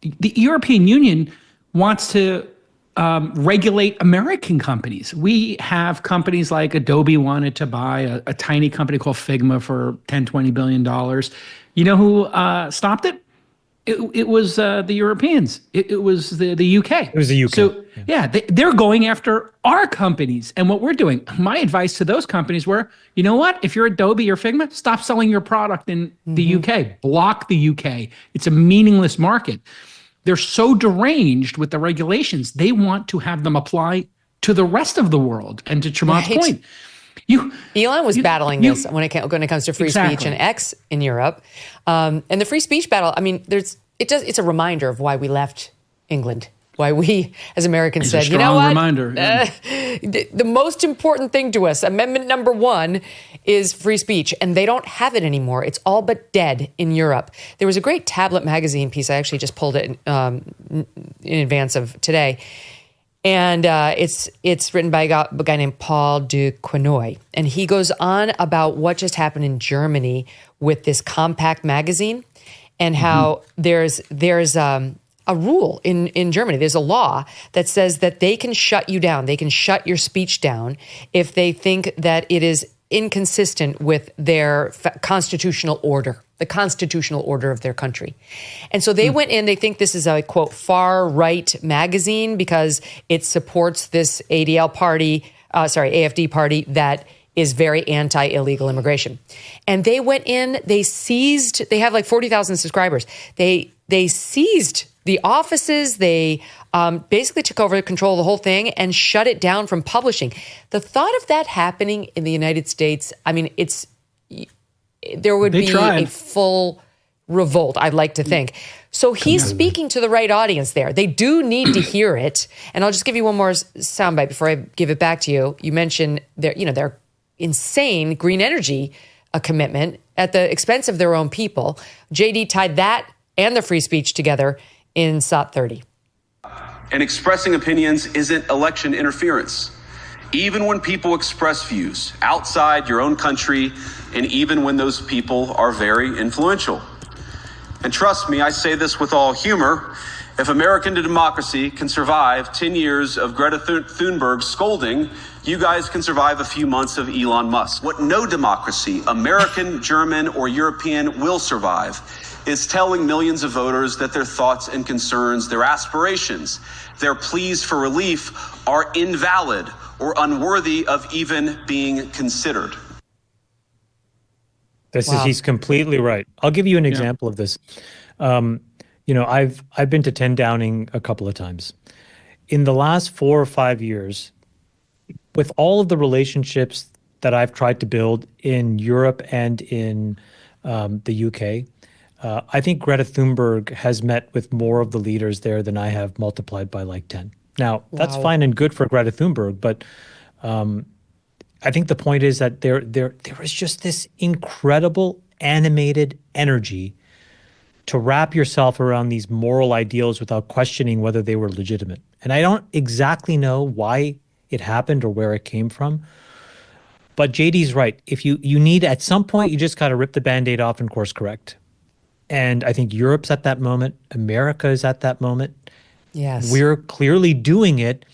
The European Union wants to regulate American companies. We have companies like Adobe wanted to buy a tiny company called Figma for $10-20 billion. You know who stopped it? It was the Europeans. It was the UK. It was the UK. So yeah, they're going after our companies and what we're doing. My advice to those companies were, you know what? If you're Adobe or Figma, stop selling your product in the UK. Block the UK. It's a meaningless market. They're so deranged with the regulations. They want to have them apply to the rest of the world. And to Chamath's point, Elon was battling this when it comes to free speech and X in Europe, and the free speech battle. I mean, it's a reminder of why we left England. Why we, as Americans, said, you know what? Reminder. The most important thing to us, Amendment number 1, is free speech, and they don't have it anymore. It's all but dead in Europe. There was a great Tablet magazine piece. I actually just pulled it in advance of today. And it's written by a guy named Paul du Quenoy. And he goes on about what just happened in Germany with this compact magazine and how there's a rule in Germany. There's a law that says that they can shut you down. They can shut your speech down if they think that it is inconsistent with their constitutional order, the constitutional order of their country. And so they went in, they think this is a, quote, far-right magazine because it supports this AFD party that is very anti-illegal immigration. And they went in, they have like 40,000 subscribers. They seized the offices, they basically took over control of the whole thing and shut it down from publishing. The thought of that happening in the United States, I mean, there would be a full revolt, I'd like to think. So he's speaking to the right audience there. They do need to hear it. And I'll just give you one more soundbite before I give it back to you. You mentioned their insane green energy commitment at the expense of their own people. JD tied that and the free speech together in SOT 30. And expressing opinions isn't election interference. Even when people express views outside your own country, and even when those people are very influential. And trust me, I say this with all humor, if American democracy can survive 10 years of Greta Thunberg scolding, you guys can survive a few months of Elon Musk. What no democracy, American, German, or European, will survive is telling millions of voters that their thoughts and concerns, their aspirations, their pleas for relief are invalid or unworthy of even being considered. He's completely right. I'll give you an example of this. I've been to 10 Downing a couple of times. In the last 4 or 5 years, with all of the relationships that I've tried to build in Europe and in the UK, I think Greta Thunberg has met with more of the leaders there than I have multiplied by like 10. Now, that's fine and good for Greta Thunberg, but I think the point is that there is just this incredible animated energy to wrap yourself around these moral ideals without questioning whether they were legitimate. And I don't exactly know why it happened or where it came from. But JD's right. If you need, at some point, you just got to rip the Band-Aid off and course correct. And I think Europe's at that moment. America is at that moment. Yes. We're clearly doing it.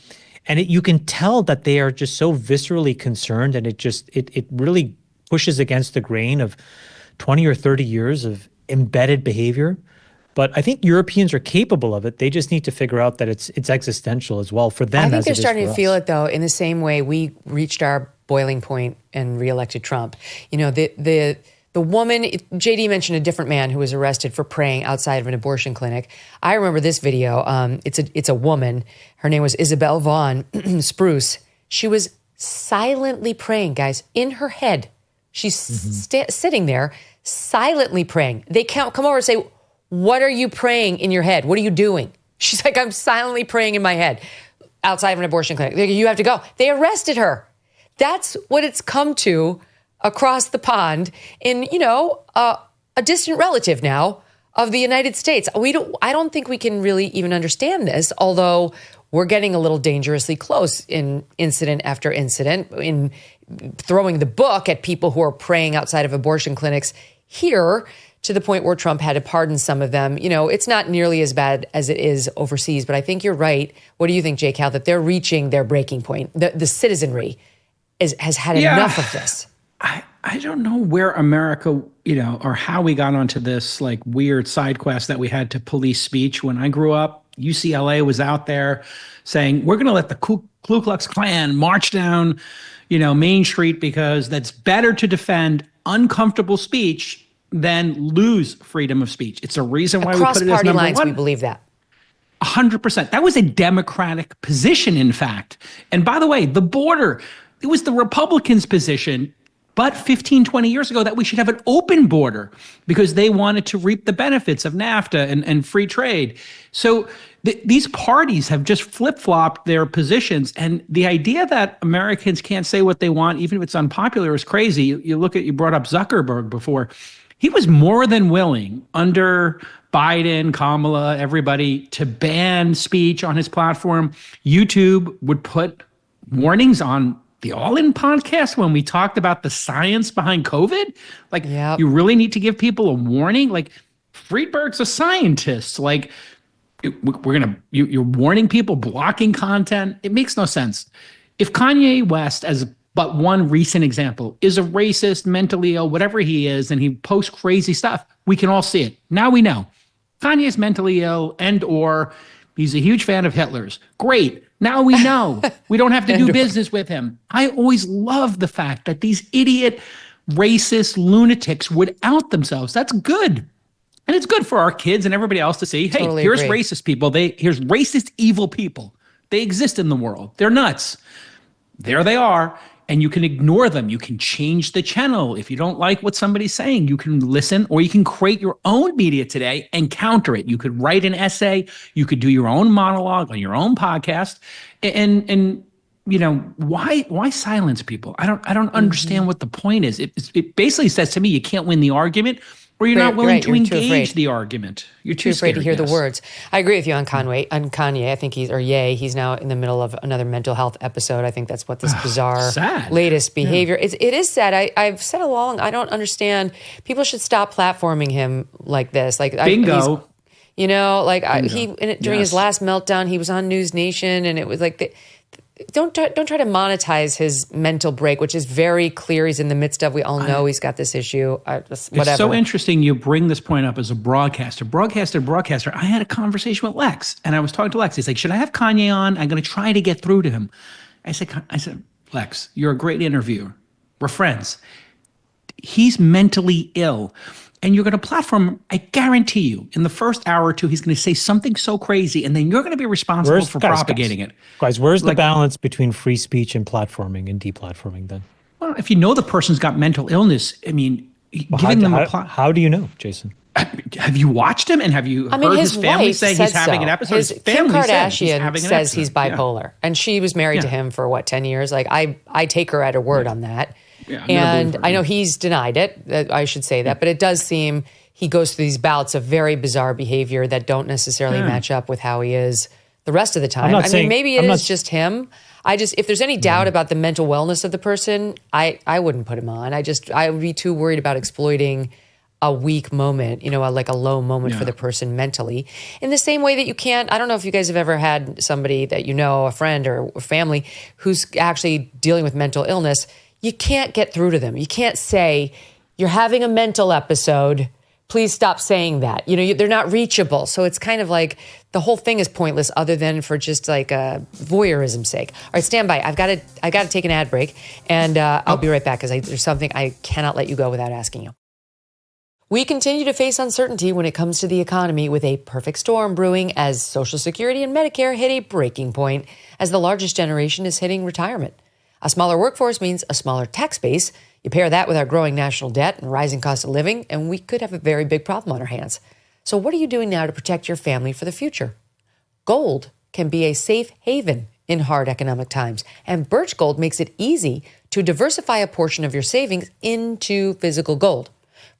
And you can tell that they are just so viscerally concerned, and it really pushes against the grain of 20 or 30 years of embedded behavior. But I think Europeans are capable of it. They just need to figure out that it's existential as well for them. I think they're starting to feel it, though, in the same way we reached our boiling point and reelected Trump. You know, the woman, JD mentioned a different man who was arrested for praying outside of an abortion clinic. I remember this video. It's a woman. Her name was Isabel Vaughn Spruce. She was silently praying, guys, in her head. She's sitting there silently praying. They come over and say, "What are you praying in your head? What are you doing?" She's like, "I'm silently praying in my head outside of an abortion clinic." They're like, "You have to go." They arrested her. That's what it's come to across the pond in, a distant relative now of the United States. I don't think we can really even understand this, although we're getting a little dangerously close in incident after incident, in throwing the book at people who are praying outside of abortion clinics here, to the point where Trump had to pardon some of them. It's not nearly as bad as it is overseas, but I think you're right. What do you think, Jay Cal, that they're reaching their breaking point? The citizenry has had enough of this. I don't know where America, or how we got onto this like weird side quest that we had to police speech. When I grew up, UCLA was out there saying, we're going to let the Ku Klux Klan march down, Main Street, because that's better to defend uncomfortable speech than lose freedom of speech. It's a reason why we put it as number one. Across party lines, we believe that. 100%. That was a Democratic position, in fact. And by the way, the border, it was the Republicans' position, but 15, 20 years ago, that we should have an open border because they wanted to reap the benefits of NAFTA and free trade. So these parties have just flip-flopped their positions. And the idea that Americans can't say what they want, even if it's unpopular, is crazy. You brought up Zuckerberg before. He was more than willing under Biden, Kamala, everybody, to ban speech on his platform. YouTube would put warnings on the All In podcast when we talked about the science behind COVID. Like, You really need to give people a warning. Like, Friedberg's a scientist. Like, you're warning people, blocking content. It makes no sense. If Kanye West, as but one recent example, is a racist, mentally ill, whatever he is, and he posts crazy stuff, we can all see it. Now we know. Kanye's mentally ill or he's a huge fan of Hitler's. Great. Now we know. We don't have to do business with him. I always love the fact that these idiot, racist lunatics would out themselves. That's good. And it's good for our kids and everybody else to see, hey, totally here's agree. Racist people. Here's racist, evil people. They exist in the world. They're nuts. There they are. And you can ignore them. You can change the channel. If you don't like what somebody's saying, you can listen, or you can create your own media today and counter it. You could write an essay. You could do your own monologue on your own podcast. And why silence people? I don't understand what the point is. It basically says to me, you can't win the argument, or you're not willing to engage the argument. You're too afraid scared, to hear the words. I agree with you on Kanye. I think he's now in the middle of another mental health episode. I think that's what this bizarre latest behavior. Yeah. It is sad. I've said along, I don't understand. People should stop platforming him like this. Like bingo. During his last meltdown, he was on News Nation, and it was like don't try to monetize his mental break, which is very clear. He's in the midst of. We all know he's got this issue. It's so interesting you bring this point up as a broadcaster. I had a conversation with Lex, and I was talking to Lex. He's like, "Should I have Kanye on? I'm going to try to get through to him." I said, Lex, you're a great interviewer. We're friends. He's mentally ill. And you're going to platform him. I guarantee you, in the first hour or two, he's going to say something so crazy, and then you're going to be responsible for propagating it. Guys, where's the balance between free speech and platforming and deplatforming then? Well, if you know the person's got mental illness, giving them how do you know, Jason? Have you watched him, and have you heard his family say he's having an episode? Kim Kardashian says he's bipolar, and she was married to him for 10 years? Like I take her at her word on that. Yeah, and I know he's denied it. I should say that, but it does seem he goes through these bouts of very bizarre behavior that don't necessarily match up with how he is the rest of the time. Maybe it is just him. If there's any doubt about the mental wellness of the person, I wouldn't put him on. I would be too worried about exploiting a weak moment, like a low moment for the person mentally. In the same way that you can't, I don't know if you guys have ever had somebody that a friend or family who's actually dealing with mental illness. You can't get through to them. You can't say, you're having a mental episode. Please stop saying that. They're not reachable. So it's kind of like the whole thing is pointless other than for just like voyeurism's sake. All right, stand by. I've got to take an ad break, and I'll be right back because there's something I cannot let you go without asking you. We continue to face uncertainty when it comes to the economy, with a perfect storm brewing as Social Security and Medicare hit a breaking point as the largest generation is hitting retirement. A smaller workforce means a smaller tax base. You pair that with our growing national debt and rising cost of living, and we could have a very big problem on our hands. So what are you doing now to protect your family for the future? Gold can be a safe haven in hard economic times, and Birch Gold makes it easy to diversify a portion of your savings into physical gold.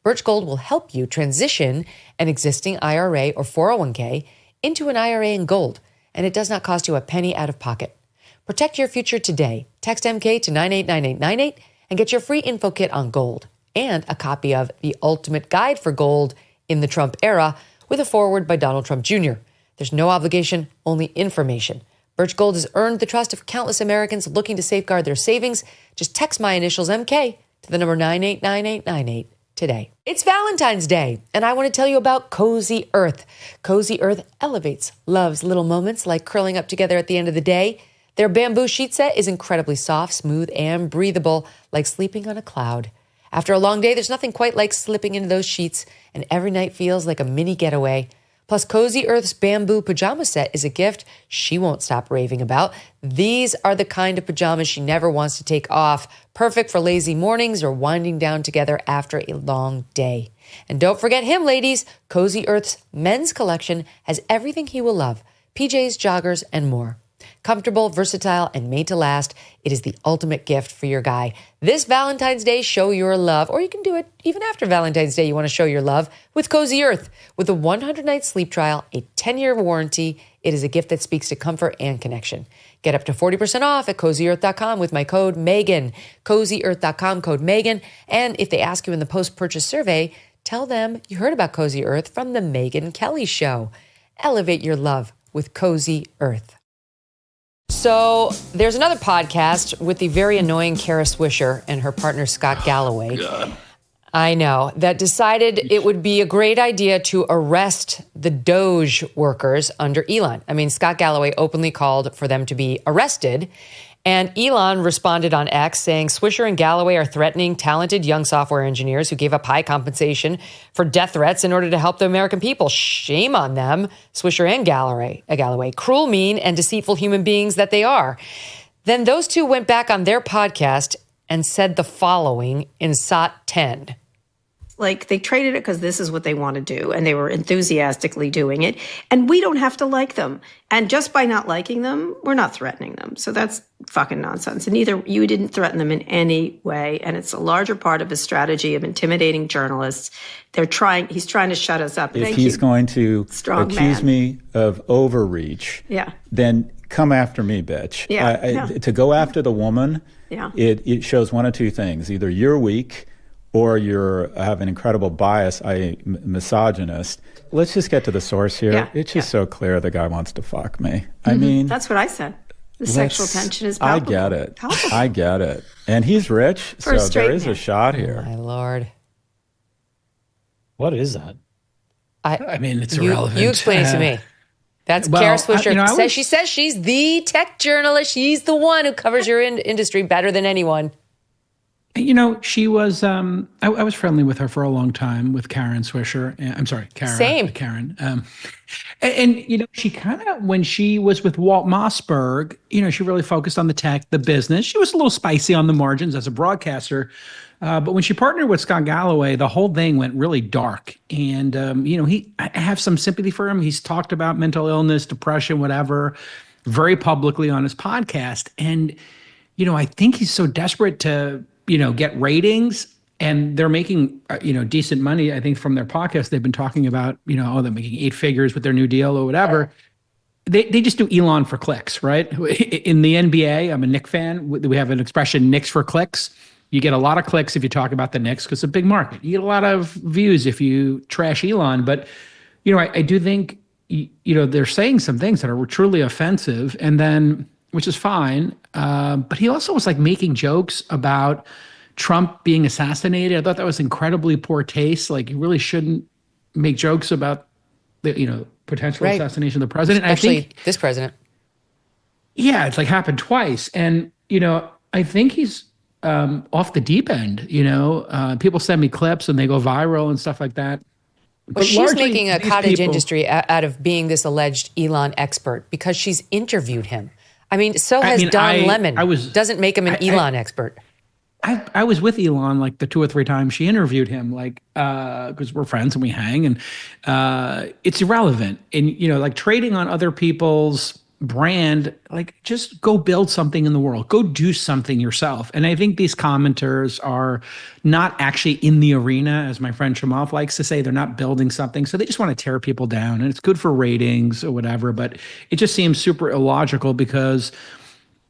Birch Gold will help you transition an existing IRA or 401k into an IRA in gold, and it does not cost you a penny out of pocket. Protect your future today. Text MK to 989898 and get your free info kit on gold and a copy of The Ultimate Guide for Gold in the Trump Era with a foreword by Donald Trump Jr. There's no obligation, only information. Birch Gold has earned the trust of countless Americans looking to safeguard their savings. Just text my initials MK to the number 989898 today. It's Valentine's Day, and I want to tell you about Cozy Earth. Cozy Earth elevates love's little moments like curling up together at the end of the day. Their bamboo sheet set is incredibly soft, smooth, and breathable, like sleeping on a cloud. After a long day, there's nothing quite like slipping into those sheets, and every night feels like a mini getaway. Plus, Cozy Earth's bamboo pajama set is a gift she won't stop raving about. These are the kind of pajamas she never wants to take off, perfect for lazy mornings or winding down together after a long day. And don't forget him, ladies. Cozy Earth's men's collection has everything he will love: PJs, joggers, and more. Comfortable, versatile, and made to last, it is the ultimate gift for your guy. This Valentine's Day, show your love, or you can do it even after Valentine's Day. You want to show your love with Cozy Earth. With a 100-night sleep trial, a 10-year warranty, it is a gift that speaks to comfort and connection. Get up to 40% off at CozyEarth.com with my code Megyn. CozyEarth.com, code Megyn. And if they ask you in the post-purchase survey, tell them you heard about Cozy Earth from the Megyn Kelly Show. Elevate your love with Cozy Earth. So there's another podcast with the very annoying Kara Swisher and her partner Scott Galloway. God. I know, that decided it would be a great idea to arrest the DOGE workers under Elon. I mean, Scott Galloway openly called for them to be arrested. And Elon responded on X saying Swisher and Galloway are threatening talented young software engineers who gave up high compensation for death threats in order to help the American people. Shame on them, Swisher and Galloway, cruel, mean, and deceitful human beings that they are. Then those two went back on their podcast and said the following in SOT 10. Like, they traded it because this is what they want to do, and they were enthusiastically doing it. And we don't have to like them. And just by not liking them, we're not threatening them. So that's fucking nonsense. And neither you didn't threaten them in any way. And it's a larger part of his strategy of intimidating journalists. He's trying to shut us up. If he's going to accuse me of overreach, then come after me, bitch. To go after the woman, it shows one of two things. Either you're weak, or you have an incredible bias, i.e. misogynist. Let's just get to the source here. It's just so clear the guy wants to fuck me. I mean... That's what I said. The sexual tension is palpable. I get it. I get it. And he's rich, so there is a shot here. Oh, my Lord. What is that? I mean, it's irrelevant. You explain it to me. That's Kara Swisher. She says she's the tech journalist. She's the one who covers your industry better than anyone. You know, she was, I was friendly with her for a long time, with Karen Swisher. I'm sorry, Kara. Same. Karen. And, you know, she kind of, when she was with Walt Mossberg, you know, she really focused on the tech, the business. She was a little spicy on the margins as a broadcaster. But when she partnered with Scott Galloway, the whole thing went really dark. And, you know, I have some sympathy for him. He's talked about mental illness, depression, whatever, very publicly on his podcast. And, you know, I think he's so desperate to, you know, get ratings, and they're making, you know, decent money. I think from their podcast, they've been talking about, you know, they're making 8 figures with their new deal or whatever. They just do Elon for clicks, right? In the NBA, I'm a Knicks fan. We have an expression, Knicks for clicks. You get a lot of clicks if you talk about the Knicks because it's a big market. You get a lot of views if you trash Elon. But, I do think, they're saying some things that are truly offensive, and then, which is fine. But he also was like making jokes about Trump being assassinated. I thought that was incredibly poor taste. Like, you really shouldn't make jokes about the, potential assassination of the president. Especially I think this president. Yeah, it's like happened twice. And, I think he's off the deep end. People send me clips and they go viral and stuff like that. Well, she's making a cottage industry out of being this alleged Elon expert because she's interviewed him. I mean, so has Don Lemon. Doesn't make him an Elon expert. I was with Elon like the 2 or 3 times she interviewed him, like, because we're friends and we hang, and it's irrelevant. And, like trading on other people's brand, like, just go build something in the world, go do something yourself. And I think these commenters are not actually in the arena, as my friend Chamath likes to say. They're not building something, so they just want to tear people down, and it's good for ratings or whatever. But it just seems super illogical because,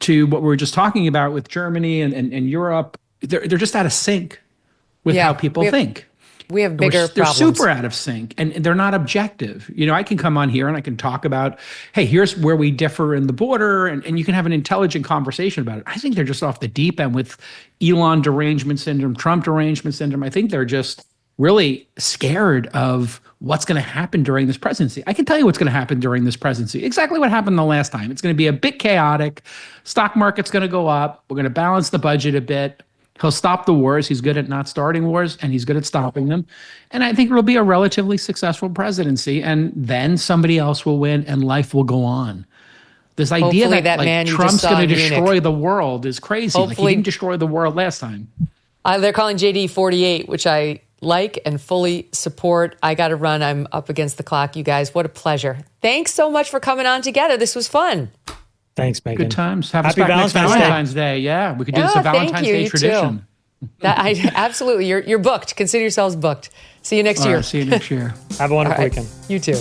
to what we were just talking about with Germany and Europe, they're just out of sync with how people think. We have bigger They're problems. super out of sync, and they're not objective. I can come on here and I can talk about, hey, here's where we differ in the border, and you can have an intelligent conversation about it. I think they're just off the deep end with Elon derangement syndrome, Trump derangement syndrome. I think they're just really scared of what's going to happen during this presidency. I can tell you what's going to happen during this presidency. Exactly what happened the last time. It's going to be a bit chaotic. Stock market's going to go up. We're going to balance the budget a bit. He'll stop the wars. He's good at not starting wars, and he's good at stopping them. And I think it'll be a relatively successful presidency, and then somebody else will win, and life will go on. This idea that Trump's going to destroy the world is crazy. Like, he didn't destroy the world last time. They're calling JD 48, which I like and fully support. I got to run. I'm up against the clock, you guys. What a pleasure. Thanks so much for coming on together. This was fun. Thanks, Megyn. Good times. Have Happy us back next Valentine's Valentine's Day. Yeah, we could do this a Valentine's Day tradition. Absolutely. You're booked. Consider yourselves booked. See you next year. See you next year. Have a wonderful weekend. You too.